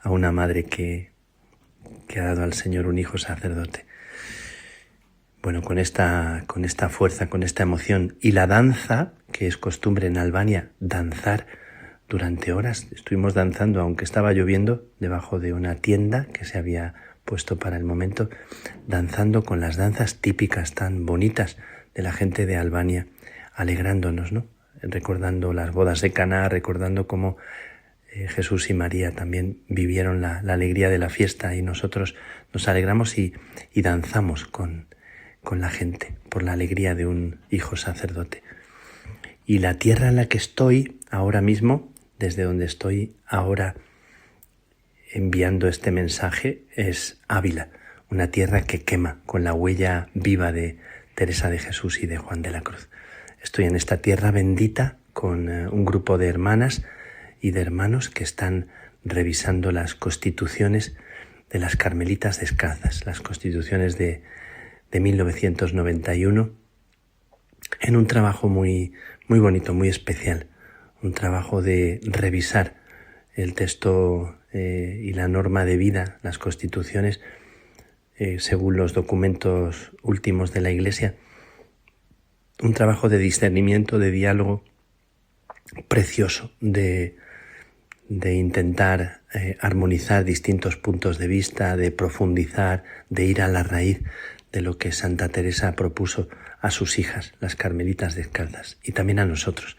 a una madre que ha dado al Señor un hijo sacerdote. Bueno, con esta fuerza, con esta emoción, y la danza, que es costumbre en Albania, danzar durante horas. Estuvimos danzando, aunque estaba lloviendo, debajo de una tienda que se había puesto para el momento, danzando con las danzas típicas tan bonitas de la gente de Albania, alegrándonos, ¿no? Recordando las bodas de Caná, recordando cómo Jesús y María también vivieron la alegría de la fiesta, y nosotros nos alegramos y danzamos con la gente por la alegría de un hijo sacerdote. Y la tierra en la que estoy ahora mismo, desde donde estoy ahora enviando este mensaje, es Ávila, una tierra que quema con la huella viva de Teresa de Jesús y de Juan de la Cruz. Estoy en esta tierra bendita con un grupo de hermanas y de hermanos que están revisando las constituciones de las Carmelitas Descalzas, las constituciones de 1991, en un trabajo muy, muy bonito, muy especial, un trabajo de revisar el texto y la norma de vida, las constituciones, según los documentos últimos de la Iglesia, un trabajo de discernimiento, de diálogo precioso, de intentar armonizar distintos puntos de vista, de profundizar, de ir a la raíz de lo que Santa Teresa propuso a sus hijas, las carmelitas descalzas, y también a nosotros.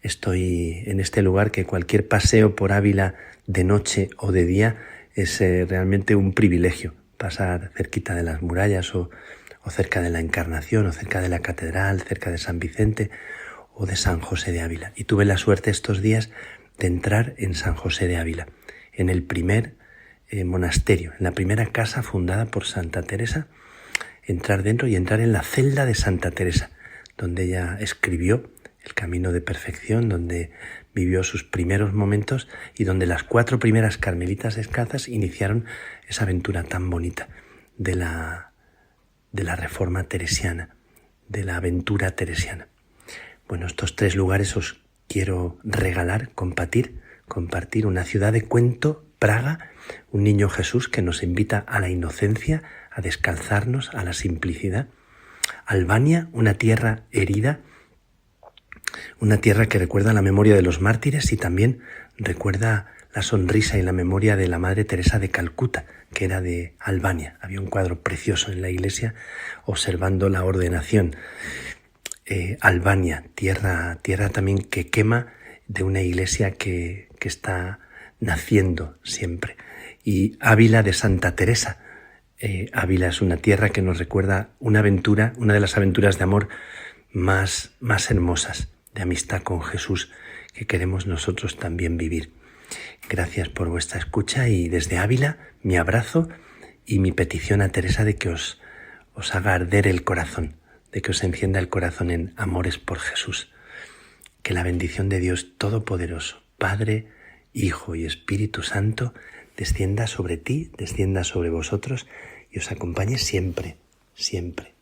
Estoy en este lugar que cualquier paseo por Ávila de noche o de día es realmente un privilegio, pasar cerquita de las murallas o cerca de la Encarnación o cerca de la Catedral, cerca de San Vicente o de San José de Ávila. Y tuve la suerte estos días de entrar en San José de Ávila, en el primer monasterio, en la primera casa fundada por Santa Teresa, entrar dentro y entrar en la celda de Santa Teresa, donde ella escribió El Camino de Perfección, donde vivió sus primeros momentos y donde las 4 primeras carmelitas descalzas iniciaron esa aventura tan bonita de la reforma teresiana, de la aventura teresiana. Bueno, estos 3 lugares os quiero regalar, compartir una ciudad de cuento, Praga, un niño Jesús que nos invita a la inocencia, a descalzarnos, a la simplicidad. Albania, una tierra herida, una tierra que recuerda la memoria de los mártires y también recuerda la sonrisa y la memoria de la Madre Teresa de Calcuta, que era de Albania. Había un cuadro precioso en la iglesia observando la ordenación. Albania, tierra también que quema, de una iglesia que está naciendo siempre. Y Ávila de Santa Teresa. Ávila es una tierra que nos recuerda una aventura, una de las aventuras de amor más hermosas, de amistad con Jesús, que queremos nosotros también vivir. Gracias por vuestra escucha y desde Ávila mi abrazo y mi petición a Teresa de que os haga arder el corazón, de que os encienda el corazón en amores por Jesús. Que la bendición de Dios Todopoderoso, Padre, Hijo y Espíritu Santo, descienda sobre ti, descienda sobre vosotros y os acompañe siempre, siempre.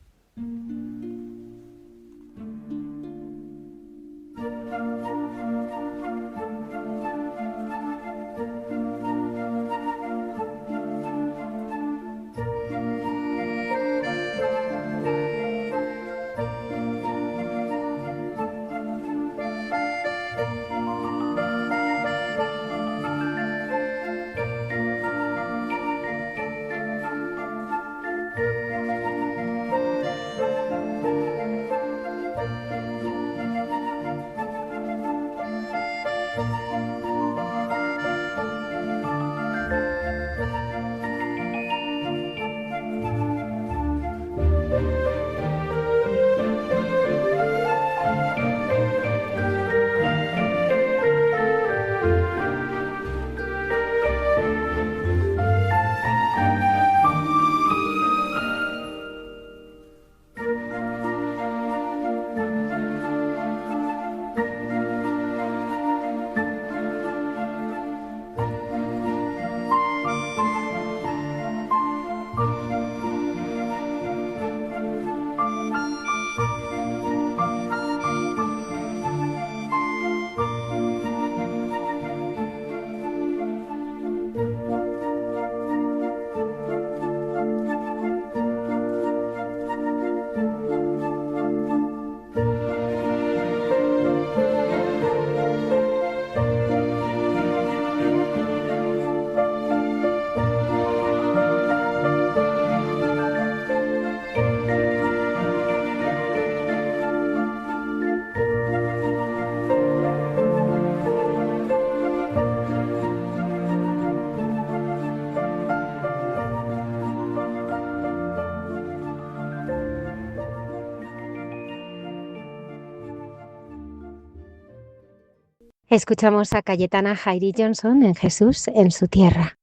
Escuchamos a Cayetana Jairi Johnson en Jesús en su tierra.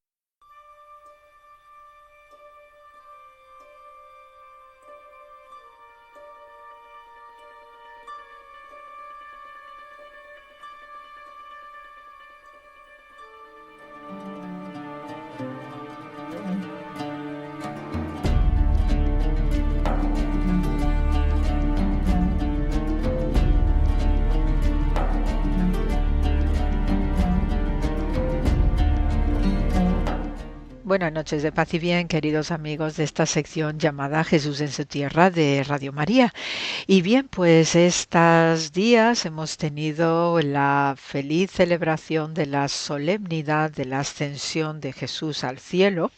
Buenas noches de paz y bien, queridos amigos de esta sección llamada Jesús en su tierra de Radio María. Y bien, pues estos días hemos tenido la feliz celebración de la solemnidad de la ascensión de Jesús al cielo,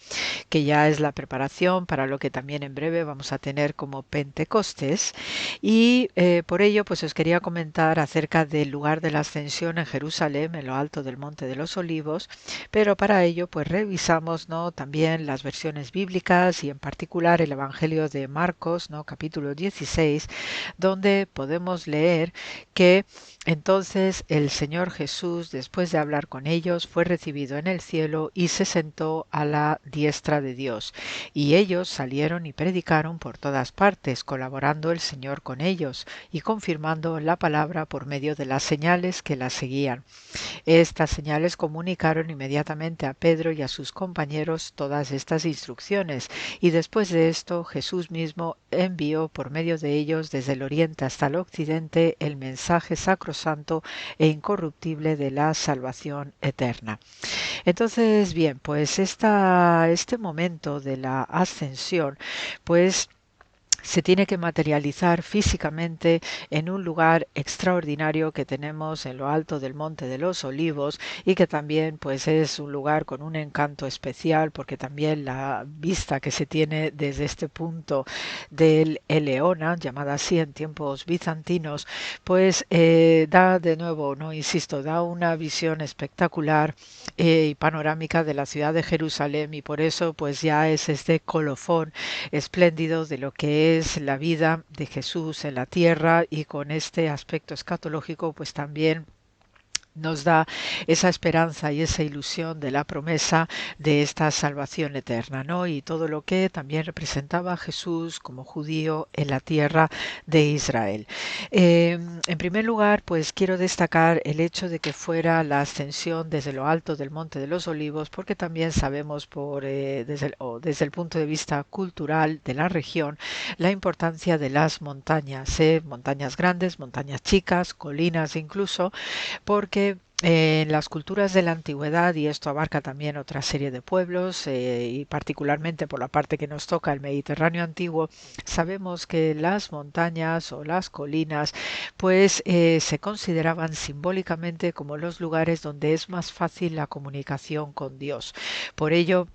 que ya es la preparación para lo que también en breve vamos a tener como Pentecostés. Y por ello, pues os quería comentar acerca del lugar de la ascensión en Jerusalén, en lo alto del Monte de los Olivos, pero para ello, pues revisamos, ¿no?, también las versiones bíblicas y en particular el Evangelio de Marcos, ¿no?, capítulo 16, donde podemos leer que entonces el Señor Jesús, después de hablar con ellos, fue recibido en el cielo y se sentó a la diestra de Dios. Y ellos salieron y predicaron por todas partes, colaborando el Señor con ellos y confirmando la palabra por medio de las señales que la seguían. Estas señales comunicaron inmediatamente a Pedro y a sus compañeros todas estas instrucciones, y después de esto Jesús mismo envió por medio de ellos desde el oriente hasta el occidente el mensaje sacrosanto e incorruptible de la salvación eterna. Entonces, bien, pues este momento de la ascensión, pues se tiene que materializar físicamente en un lugar extraordinario que tenemos en lo alto del Monte de los Olivos, y que también pues es un lugar con un encanto especial, porque también la vista que se tiene desde este punto del Eleona, llamada así en tiempos bizantinos, pues da de nuevo, no insisto, da una visión espectacular y panorámica de la ciudad de Jerusalén, y por eso pues ya es este colofón espléndido de lo que es la vida de Jesús en la tierra, y con este aspecto escatológico pues también nos da esa esperanza y esa ilusión de la promesa de esta salvación eterna, ¿no? Y todo lo que también representaba a Jesús como judío en la tierra de Israel. En primer lugar, pues quiero destacar el hecho de que fuera la ascensión desde lo alto del Monte de los Olivos, porque también sabemos desde el punto de vista cultural de la región la importancia de las montañas, montañas grandes, montañas chicas, colinas incluso, porque en las culturas de la antigüedad, y esto abarca también otra serie de pueblos, y particularmente por la parte que nos toca el Mediterráneo antiguo, sabemos que las montañas o las colinas pues se consideraban simbólicamente como los lugares donde es más fácil la comunicación con Dios. Por ello,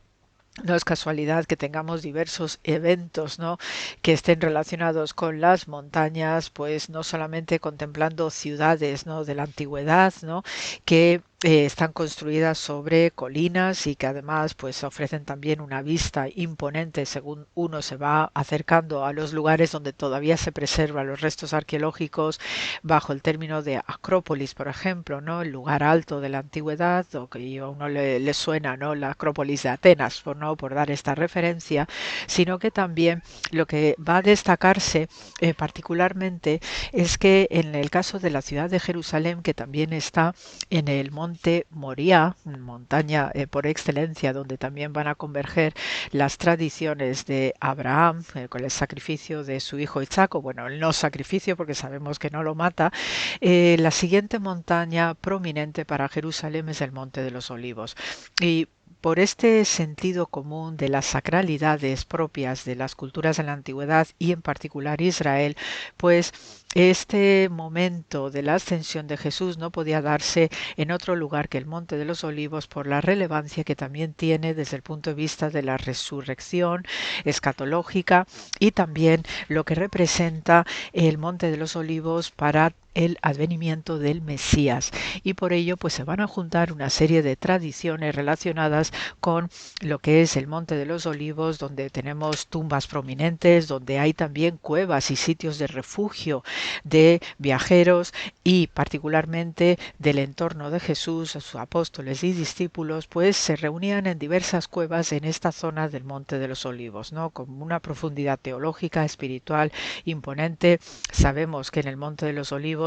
no es casualidad que tengamos diversos eventos, ¿no?, que estén relacionados con las montañas, pues no solamente contemplando ciudades, ¿no?, de la antigüedad, ¿no?, que están construidas sobre colinas y que además pues ofrecen también una vista imponente según uno se va acercando a los lugares donde todavía se preservan los restos arqueológicos, bajo el término de Acrópolis, por ejemplo, ¿no?, el lugar alto de la antigüedad, o que a uno le suena, ¿no?, la Acrópolis de Atenas, por dar esta referencia, sino que también lo que va a destacarse particularmente es que en el caso de la ciudad de Jerusalén, que también está en el monte Moriah, montaña por excelencia, donde también van a converger las tradiciones de Abraham con el sacrificio de su hijo Isaac, o bueno, el no sacrificio porque sabemos que no lo mata. La siguiente montaña prominente para Jerusalén es el Monte de los Olivos, y por este sentido común de las sacralidades propias de las culturas de la antigüedad y en particular Israel, pues este momento de la ascensión de Jesús no podía darse en otro lugar que el Monte de los Olivos, por la relevancia que también tiene desde el punto de vista de la resurrección escatológica, y también lo que representa el Monte de los Olivos para el advenimiento del Mesías. Y por ello pues se van a juntar una serie de tradiciones relacionadas con lo que es el Monte de los Olivos, donde tenemos tumbas prominentes, donde hay también cuevas y sitios de refugio de viajeros, y particularmente del entorno de Jesús, sus apóstoles y discípulos, pues se reunían en diversas cuevas en esta zona del Monte de los Olivos, ¿no?, con una profundidad teológica, espiritual imponente. Sabemos que en el Monte de los Olivos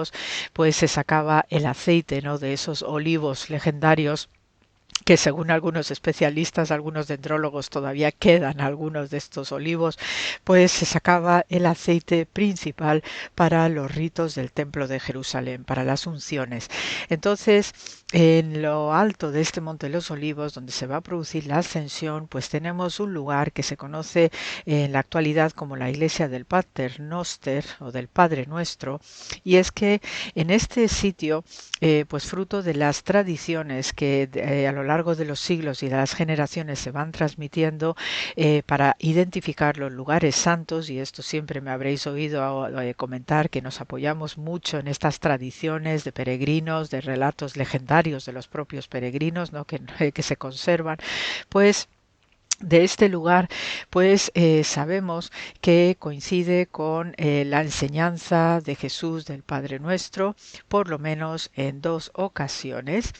pues se sacaba el aceite, ¿no?, de esos olivos legendarios que según algunos especialistas, algunos dendrólogos, todavía quedan algunos de estos olivos, pues se sacaba el aceite principal para los ritos del Templo de Jerusalén, para las unciones. Entonces, en lo alto de este Monte de los Olivos, donde se va a producir la ascensión, pues tenemos un lugar que se conoce en la actualidad como la iglesia del Pater Noster o del Padre Nuestro, y es que en este sitio, pues fruto de las tradiciones que a lo largo de los siglos y de las generaciones se van transmitiendo para identificar los lugares santos, y esto siempre me habréis oído comentar que nos apoyamos mucho en estas tradiciones de peregrinos, de relatos legendarios de los propios peregrinos, ¿no? que se conservan, pues de este lugar, pues sabemos que coincide con la enseñanza de Jesús del Padre Nuestro, por lo menos en 2 ocasiones,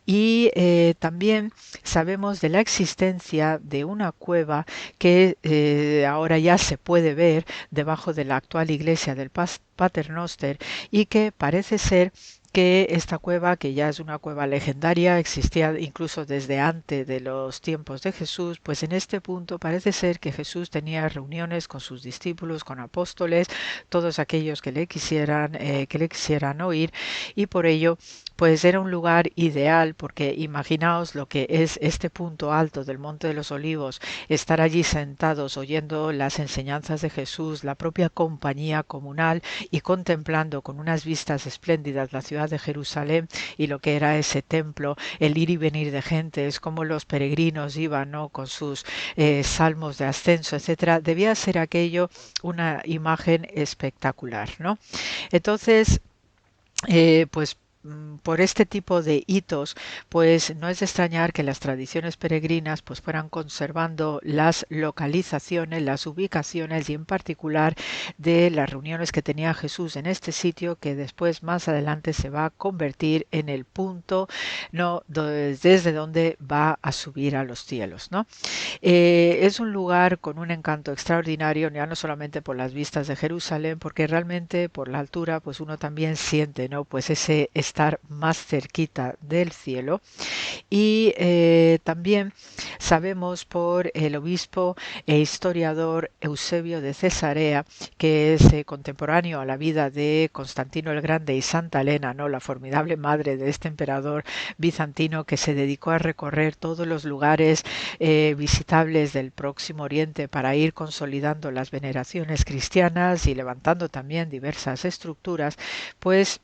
y también sabemos de la existencia de una cueva que ahora ya se puede ver debajo de la actual iglesia del Pater Noster, y que parece ser que esta cueva, que ya es una cueva legendaria, existía incluso desde antes de los tiempos de Jesús, pues en este punto parece ser que Jesús tenía reuniones con sus discípulos, con apóstoles, todos aquellos que le quisieran oír, y por ello pues era un lugar ideal, porque imaginaos lo que es este punto alto del Monte de los Olivos, estar allí sentados oyendo las enseñanzas de Jesús, la propia compañía comunal, y contemplando con unas vistas espléndidas la ciudad de Jerusalén y lo que era ese templo, el ir y venir de gente, es como los peregrinos iban, ¿no? Con sus salmos de ascenso, etcétera. Debía ser aquello una imagen espectacular, ¿no? Entonces, pues por este tipo de hitos, pues no es de extrañar que las tradiciones peregrinas pues fueran conservando las localizaciones, las ubicaciones, y en particular de las reuniones que tenía Jesús en este sitio, que después más adelante se va a convertir en el punto, ¿no? Desde donde va a subir a los cielos, ¿no? Es un lugar con un encanto extraordinario, ya no solamente por las vistas de Jerusalén, porque realmente por la altura pues uno también siente, ¿no? Pues ese estar más cerquita del cielo. Y también sabemos por el obispo e historiador Eusebio de Cesarea, que es contemporáneo a la vida de Constantino el Grande y Santa Elena, ¿no? La formidable madre de este emperador bizantino, que se dedicó a recorrer todos los lugares visitables del Próximo Oriente para ir consolidando las veneraciones cristianas y levantando también diversas estructuras, pues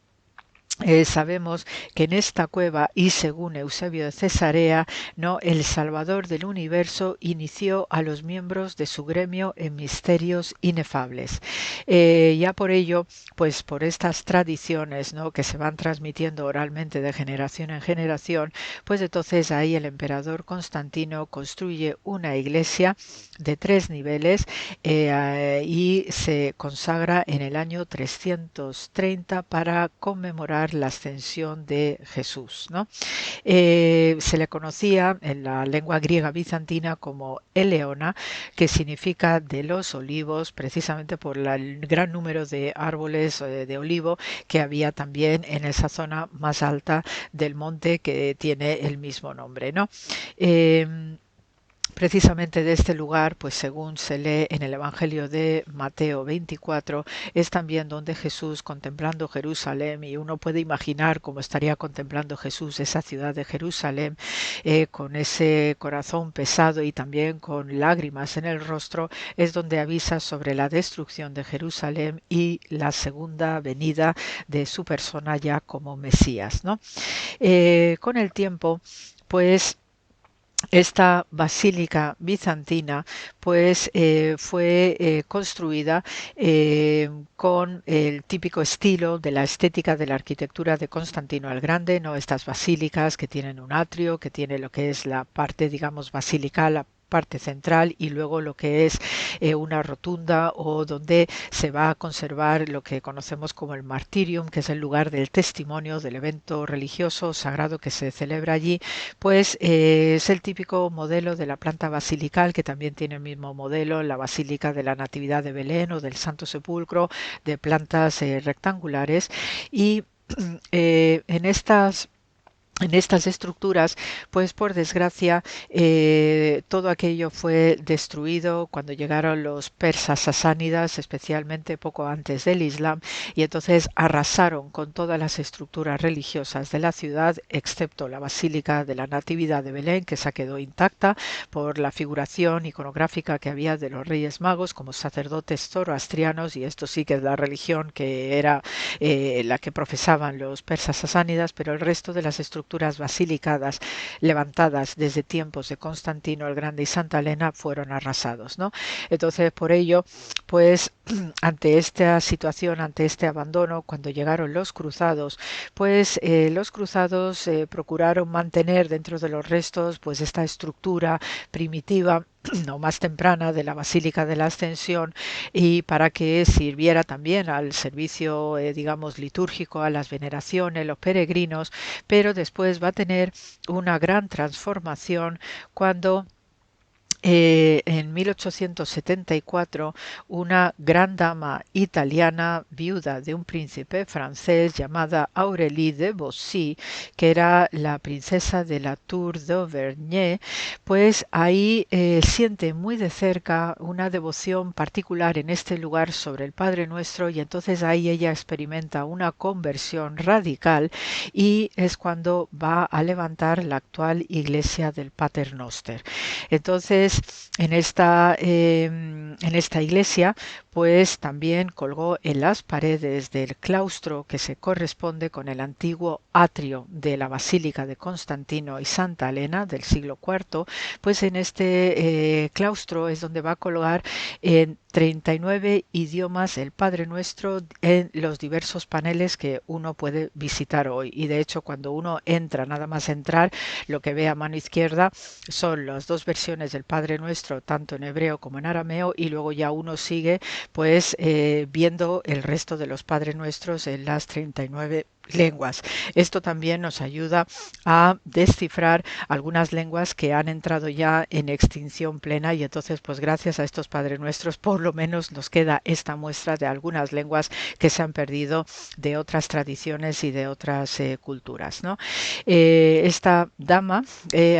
sabemos que en esta cueva, y según Eusebio de Cesarea, ¿no? El Salvador del universo inició a los miembros de su gremio en misterios inefables. Ya por ello, pues por estas tradiciones, ¿no? Que se van transmitiendo oralmente de generación en generación, pues entonces ahí el emperador Constantino construye una iglesia de 3 niveles y se consagra en el año 330 para conmemorar la ascensión de Jesús, ¿no? Se le conocía en la lengua griega bizantina como Eleona, que significa de los olivos, precisamente por el gran número de árboles de olivo que había también en esa zona más alta del monte que tiene el mismo nombre, ¿no? Precisamente de este lugar, pues según se lee en el Evangelio de Mateo 24, es también donde Jesús, contemplando Jerusalén, y uno puede imaginar cómo estaría contemplando Jesús esa ciudad de Jerusalén, con ese corazón pesado y también con lágrimas en el rostro, es donde avisa sobre la destrucción de Jerusalén y la segunda venida de su persona ya como Mesías, ¿no? Con el tiempo, pues esta basílica bizantina pues fue construida con el típico estilo de la estética de la arquitectura de Constantino el Grande, ¿no? Estas basílicas que tienen un atrio, que tiene lo que es la parte, digamos, basilical, la parte central, y luego lo que es una rotunda, o donde se va a conservar lo que conocemos como el martirium, que es el lugar del testimonio del evento religioso sagrado que se celebra allí. Pues es el típico modelo de la planta basilical, que también tiene el mismo modelo la Basílica de la Natividad de Belén o del Santo Sepulcro, de plantas rectangulares. Y en estas en estas estructuras, pues por desgracia, todo aquello fue destruido cuando llegaron los persas sasánidas, especialmente poco antes del Islam, y entonces arrasaron con todas las estructuras religiosas de la ciudad, excepto la Basílica de la Natividad de Belén, que se quedó intacta por la figuración iconográfica que había de los Reyes Magos como sacerdotes zoroastrianos, y esto sí que es la religión que era la que profesaban los persas sasánidas, pero el resto de las estructuras basílicas levantadas desde tiempos de Constantino el Grande y Santa Elena fueron arrasados, ¿no? Entonces, por ello, pues ante esta situación, ante este abandono, cuando llegaron los cruzados, pues los cruzados procuraron mantener dentro de los restos pues esta estructura primitiva o más temprana de la Basílica de la Ascensión, y para que sirviera también al servicio, digamos, litúrgico, a las veneraciones, los peregrinos, pero después va a tener una gran transformación cuando en 1874 una gran dama italiana, viuda de un príncipe francés llamada Aurélie de Bossy, que era la princesa de la Tour d'Auvergne, pues ahí siente muy de cerca una devoción particular en este lugar sobre el Padre Nuestro, y entonces ahí ella experimenta una conversión radical, y es cuando va a levantar la actual iglesia del Pater Noster. Entonces, en esta iglesia, pues también colgó en las paredes del claustro que se corresponde con el antiguo atrio de la Basílica de Constantino y Santa Elena del siglo IV, pues en este claustro es donde va a colgar en 39 idiomas el Padre Nuestro en los diversos paneles que uno puede visitar hoy. Y de hecho, cuando uno entra, nada más entrar, lo que ve a mano izquierda son las dos versiones del Padre Nuestro, tanto en hebreo como en arameo, y luego ya uno sigue pues viendo el resto de los Padres Nuestros en las 39 lenguas. Esto también nos ayuda a descifrar algunas lenguas que han entrado ya en extinción plena, y entonces pues gracias a estos Padres Nuestros por lo menos nos queda esta muestra de algunas lenguas que se han perdido de otras tradiciones y de otras culturas, ¿no? Esta dama,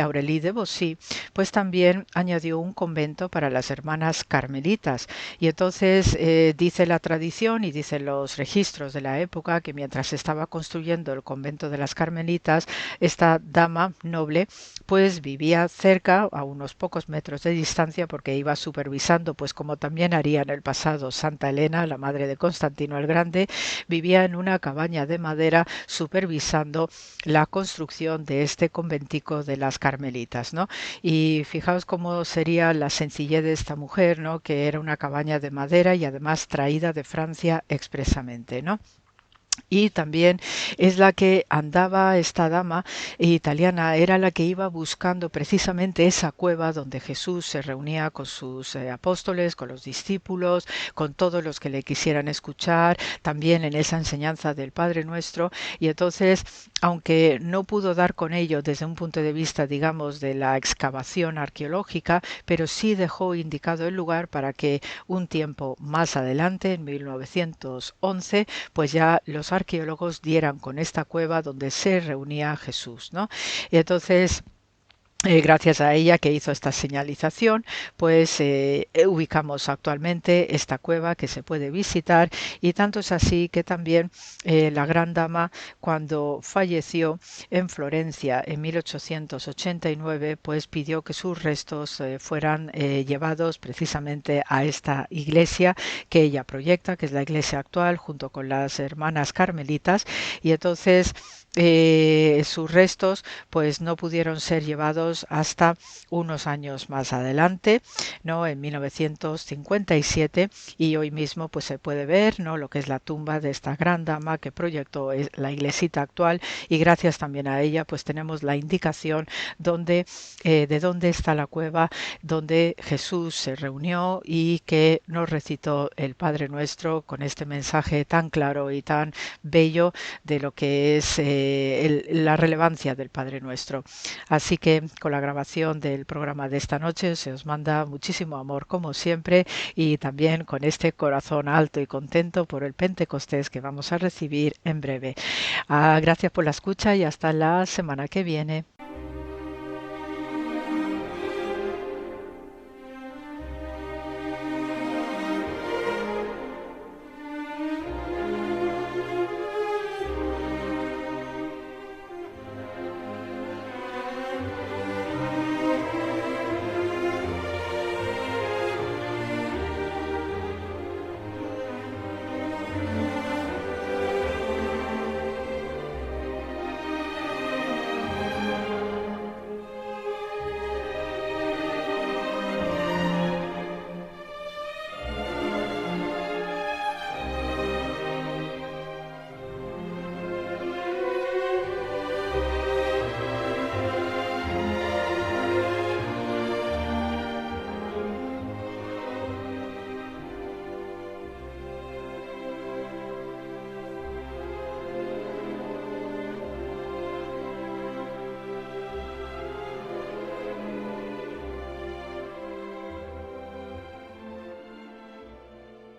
Aurélie de Bossy, pues también añadió un convento para las hermanas carmelitas, y entonces dice la tradición y dicen los registros de la época que mientras estaba construyendo el convento de las carmelitas, esta dama noble pues vivía cerca, a unos pocos metros de distancia, porque iba supervisando, pues como también haría en el pasado Santa Elena, la madre de Constantino el Grande, vivía en una cabaña de madera supervisando la construcción de este conventico de las carmelitas, ¿no? Y fijaos cómo sería la sencillez de esta mujer, ¿no? Que era una cabaña de madera y además traída de Francia expresamente, ¿no? Y también es la que andaba, esta dama italiana, era la que iba buscando precisamente esa cueva donde Jesús se reunía con sus apóstoles, con los discípulos, con todos los que le quisieran escuchar, también en esa enseñanza del Padre Nuestro. Y entonces, aunque no pudo dar con ello desde un punto de vista, digamos, de la excavación arqueológica, pero sí dejó indicado el lugar para que un tiempo más adelante, en 1911, pues ya los arqueólogos dieran con esta cueva donde se reunía Jesús, ¿no? Y entonces, gracias a ella que hizo esta señalización, pues ubicamos actualmente esta cueva que se puede visitar, y tanto es así que también la gran dama, cuando falleció en Florencia en 1889, pues pidió que sus restos fueran llevados precisamente a esta iglesia que ella proyecta, que es la iglesia actual, junto con las hermanas carmelitas, y entonces sus restos pues no pudieron ser llevados hasta unos años más adelante, ¿no? En 1957, y hoy mismo pues se puede ver, ¿no? Lo que es la tumba de esta gran dama que proyectó la iglesita actual, y gracias también a ella pues tenemos la indicación de dónde está la cueva donde Jesús se reunió y que nos recitó el Padre Nuestro con este mensaje tan claro y tan bello de lo que es la relevancia del Padre Nuestro. Así que con la grabación del programa de esta noche. Se os manda muchísimo amor como siempre y también con este corazón alto y contento por el Pentecostés que vamos a recibir en breve. Gracias por la escucha y hasta la semana que viene.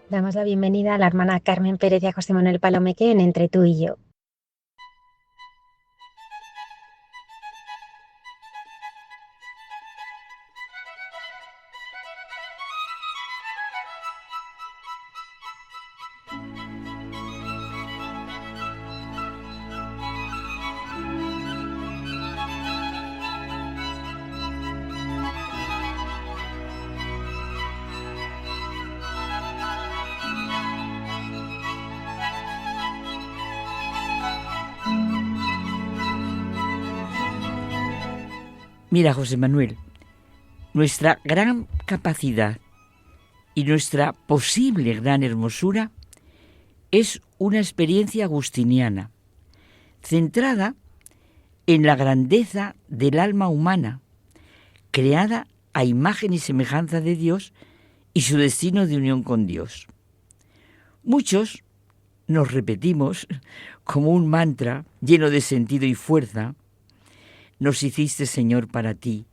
Damos la bienvenida a la hermana Carmen Pérez y a José Manuel Palomeque en Entre tú y yo. Mira, José Manuel, nuestra gran capacidad y nuestra posible gran hermosura es una experiencia agustiniana, centrada en la grandeza del alma humana, creada a imagen y semejanza de Dios y su destino de unión con Dios. Muchos nos repetimos como un mantra lleno de sentido y fuerza: nos hiciste, Señor, para ti,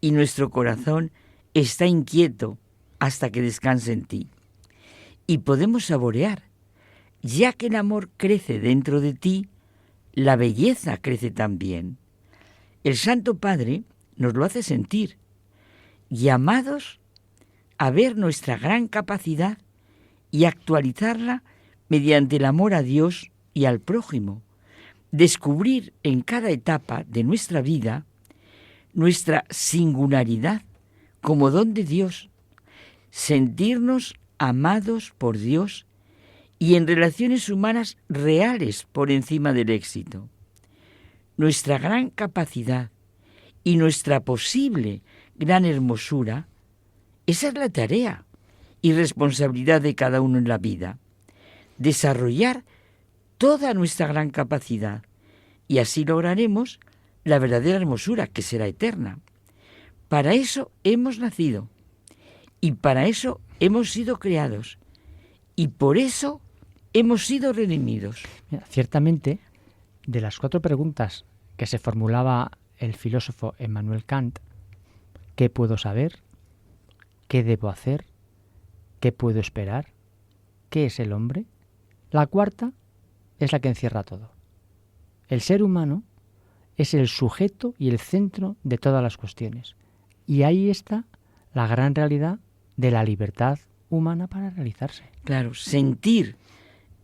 y nuestro corazón está inquieto hasta que descanse en ti. Y podemos saborear, ya que el amor crece dentro de ti, la belleza crece también. El Santo Padre nos lo hace sentir, llamados a ver nuestra gran capacidad y actualizarla mediante el amor a Dios y al prójimo. Descubrir en cada etapa de nuestra vida nuestra singularidad como don de Dios, sentirnos amados por Dios y en relaciones humanas reales por encima del éxito. Nuestra gran capacidad y nuestra posible gran hermosura, esa es la tarea y responsabilidad de cada uno en la vida. Desarrollar toda nuestra gran capacidad, y así lograremos la verdadera hermosura, que será eterna. Para eso hemos nacido, y para eso hemos sido creados, y por eso hemos sido redimidos. Mira, ciertamente, de las 4 preguntas que se formulaba el filósofo Emmanuel Kant, ¿qué puedo saber? ¿Qué debo hacer? ¿Qué puedo esperar? ¿Qué es el hombre? La cuarta es la que encierra todo. El ser humano es el sujeto y el centro de todas las cuestiones. Y ahí está la gran realidad de la libertad humana para realizarse. Claro, sentir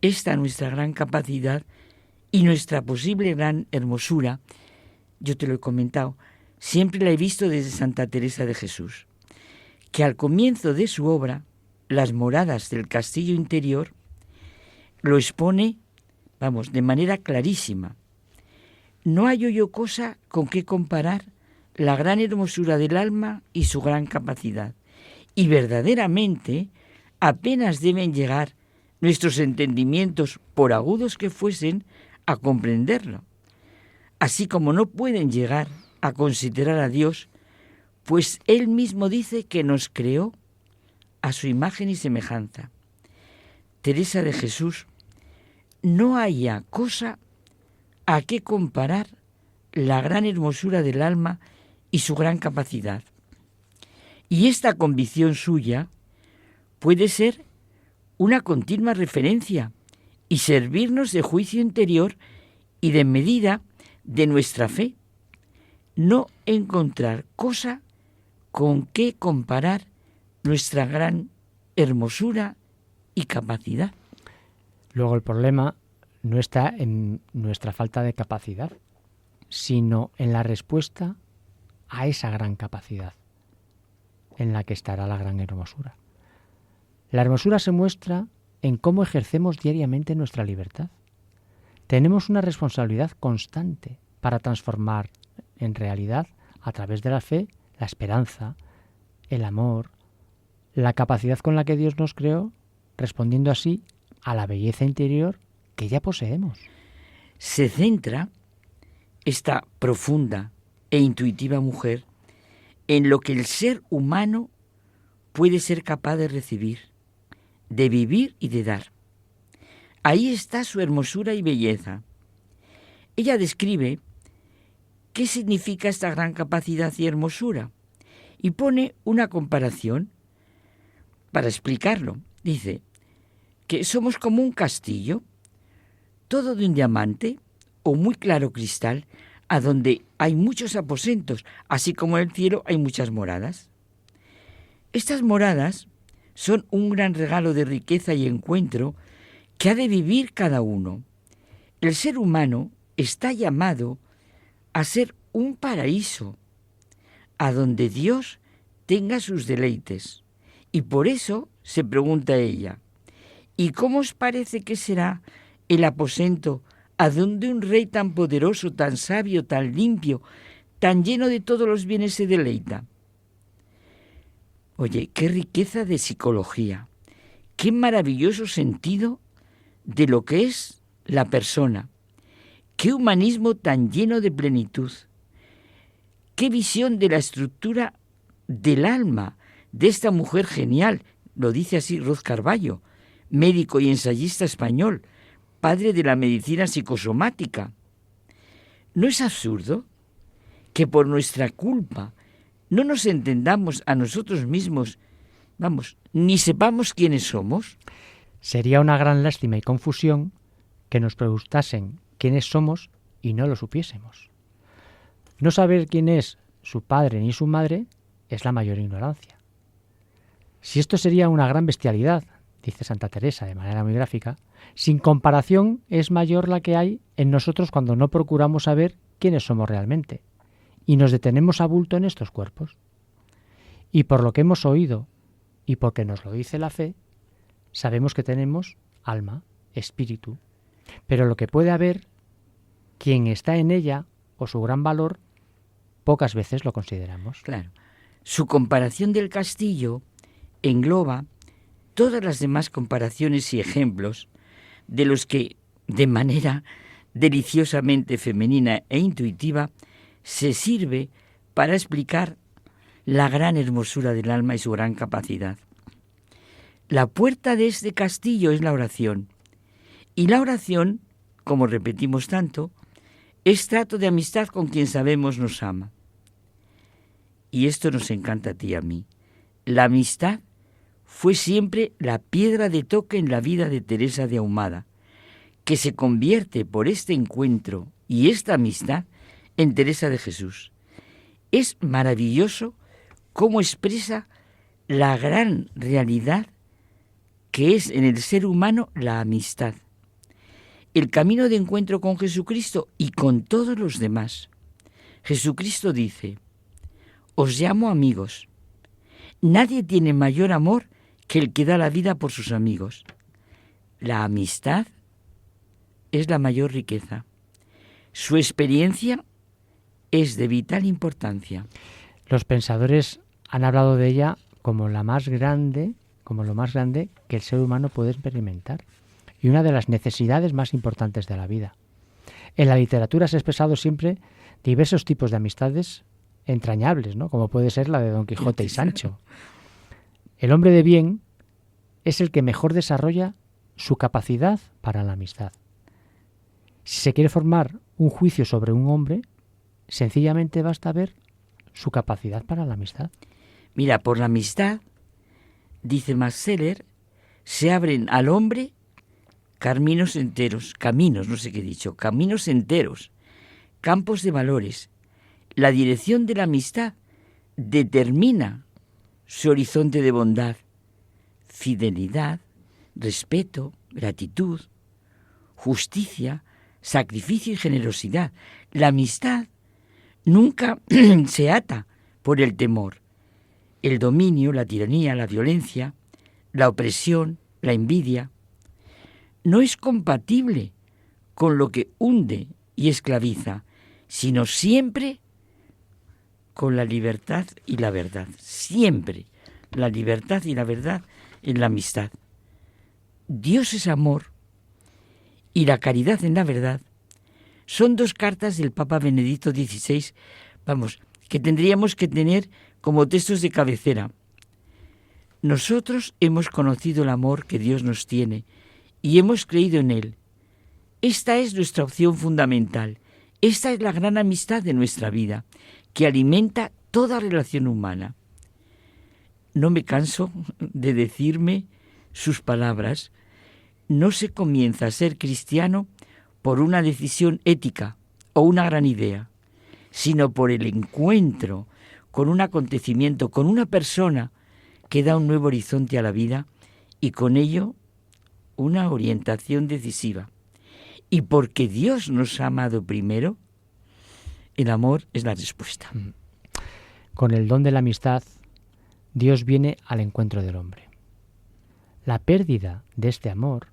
esta nuestra gran capacidad y nuestra posible gran hermosura, yo te lo he comentado, siempre la he visto desde Santa Teresa de Jesús, que al comienzo de su obra, Las moradas del castillo interior, lo expone, de manera clarísima. No hallo yo cosa con que comparar la gran hermosura del alma y su gran capacidad. Y verdaderamente apenas deben llegar nuestros entendimientos, por agudos que fuesen, a comprenderlo. Así como no pueden llegar a considerar a Dios, pues Él mismo dice que nos creó a su imagen y semejanza. Teresa de Jesús: no haya cosa a qué comparar la gran hermosura del alma y su gran capacidad. Y esta convicción suya puede ser una continua referencia y servirnos de juicio interior y de medida de nuestra fe. No encontrar cosa con que comparar nuestra gran hermosura y capacidad. Luego el problema no está en nuestra falta de capacidad, sino en la respuesta a esa gran capacidad, en la que estará la gran hermosura. La hermosura se muestra en cómo ejercemos diariamente nuestra libertad. Tenemos una responsabilidad constante para transformar en realidad, a través de la fe, la esperanza, el amor, la capacidad con la que Dios nos creó, respondiendo así a la belleza interior que ya poseemos. Se centra esta profunda e intuitiva mujer en lo que el ser humano puede ser capaz de recibir, de vivir y de dar. Ahí está su hermosura y belleza. Ella describe qué significa esta gran capacidad y hermosura y pone una comparación para explicarlo. Dice que somos como un castillo, todo de un diamante o muy claro cristal, a donde hay muchos aposentos, así como en el cielo hay muchas moradas. Estas moradas son un gran regalo de riqueza y encuentro que ha de vivir cada uno. El ser humano está llamado a ser un paraíso, a donde Dios tenga sus deleites. Y por eso se pregunta ella, ¿y cómo os parece que será el aposento a donde un rey tan poderoso, tan sabio, tan limpio, tan lleno de todos los bienes se deleita? Oye, qué riqueza de psicología, qué maravilloso sentido de lo que es la persona, qué humanismo tan lleno de plenitud, qué visión de la estructura del alma de esta mujer genial, lo dice así Ruth Carballo, médico y ensayista español, padre de la medicina psicosomática. ¿No es absurdo que por nuestra culpa no nos entendamos a nosotros mismos, ni sepamos quiénes somos? Sería una gran lástima y confusión que nos preguntasen quiénes somos y no lo supiésemos. No saber quién es su padre ni su madre es la mayor ignorancia. Si esto sería una gran bestialidad, dice Santa Teresa de manera muy gráfica, sin comparación es mayor la que hay en nosotros cuando no procuramos saber quiénes somos realmente y nos detenemos a bulto en estos cuerpos. Y por lo que hemos oído y porque nos lo dice la fe, sabemos que tenemos alma, espíritu, pero lo que puede haber, quien está en ella o su gran valor, pocas veces lo consideramos. Claro. Su comparación del castillo engloba todas las demás comparaciones y ejemplos de los que, de manera deliciosamente femenina e intuitiva, se sirve para explicar la gran hermosura del alma y su gran capacidad. La puerta de este castillo es la oración, y la oración, como repetimos tanto, es trato de amistad con quien sabemos nos ama. Y esto nos encanta a ti y a mí. La amistad fue siempre la piedra de toque en la vida de Teresa de Ahumada, que se convierte por este encuentro y esta amistad en Teresa de Jesús. Es maravilloso cómo expresa la gran realidad que es en el ser humano la amistad, el camino de encuentro con Jesucristo y con todos los demás. Jesucristo dice: os llamo amigos. Nadie tiene mayor amor que el que da la vida por sus amigos. La amistad es la mayor riqueza. Su experiencia es de vital importancia. Los pensadores han hablado de ella como la más grande, como lo más grande que el ser humano puede experimentar y una de las necesidades más importantes de la vida. En la literatura se ha expresado siempre diversos tipos de amistades entrañables, ¿no? Como puede ser la de Don Quijote y Sancho. El hombre de bien es el que mejor desarrolla su capacidad para la amistad. Si se quiere formar un juicio sobre un hombre, sencillamente basta ver su capacidad para la amistad. Mira, por la amistad, dice Max Scheler, se abren al hombre caminos enteros, caminos enteros, campos de valores. La dirección de la amistad determina su horizonte de bondad, fidelidad, respeto, gratitud, justicia, sacrificio y generosidad. La amistad nunca se ata por el temor, el dominio, la tiranía, la violencia, la opresión, la envidia. No es compatible con lo que hunde y esclaviza, sino siempre con la libertad y la verdad. Siempre la libertad y la verdad en la amistad. Dios es amor y la caridad en la verdad son dos cartas del Papa Benedicto XVI, que tendríamos que tener como textos de cabecera. Nosotros hemos conocido el amor que Dios nos tiene y hemos creído en él. Esta es nuestra opción fundamental. Esta es la gran amistad de nuestra vida, que alimenta toda relación humana. No me canso de decirme sus palabras. No se comienza a ser cristiano por una decisión ética o una gran idea, sino por el encuentro con un acontecimiento, con una persona que da un nuevo horizonte a la vida y con ello una orientación decisiva. Y porque Dios nos ha amado primero, el amor es la respuesta. Con el don de la amistad, Dios viene al encuentro del hombre. La pérdida de este amor,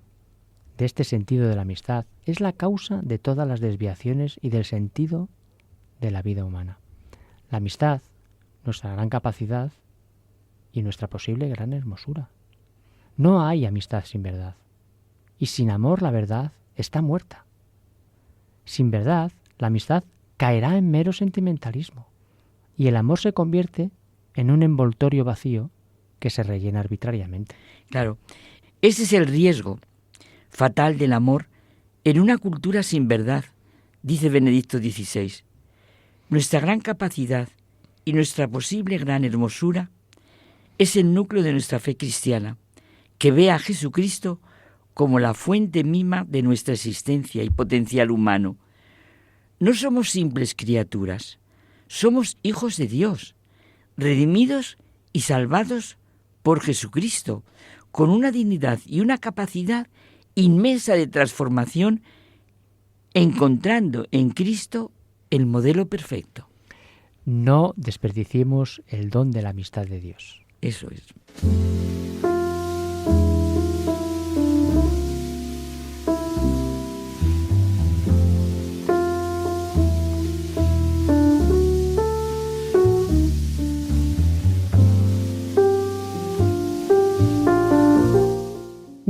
de este sentido de la amistad, es la causa de todas las desviaciones y del sentido de la vida humana. La amistad, nuestra gran capacidad y nuestra posible gran hermosura. No hay amistad sin verdad. Y sin amor la verdad está muerta. Sin verdad, la amistad caerá en mero sentimentalismo y el amor se convierte en un envoltorio vacío que se rellena arbitrariamente. Claro, ese es el riesgo fatal del amor en una cultura sin verdad, dice Benedicto XVI. Nuestra gran capacidad y nuestra posible gran hermosura es el núcleo de nuestra fe cristiana, que ve a Jesucristo como la fuente misma de nuestra existencia y potencial humano. No somos simples criaturas, somos hijos de Dios, redimidos y salvados por Jesucristo, con una dignidad y una capacidad inmensa de transformación, encontrando en Cristo el modelo perfecto. No desperdiciemos el don de la amistad de Dios. Eso es.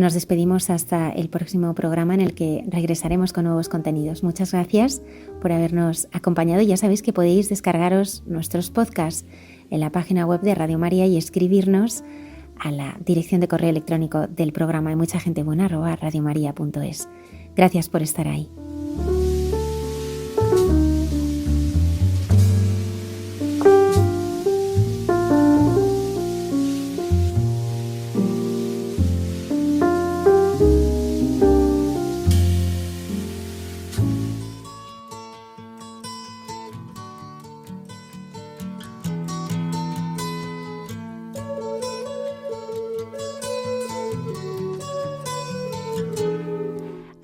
Nos despedimos hasta el próximo programa en el que regresaremos con nuevos contenidos. Muchas gracias por habernos acompañado. Ya sabéis que podéis descargaros nuestros podcasts en la página web de Radio María y escribirnos a la dirección de correo electrónico del programa Hay mucha gente buena @radiomaria.es. Gracias por estar ahí.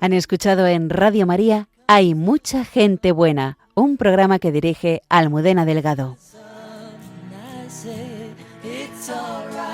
Han escuchado en Radio María Hay mucha gente buena, un programa que dirige Almudena Delgado. It's alright.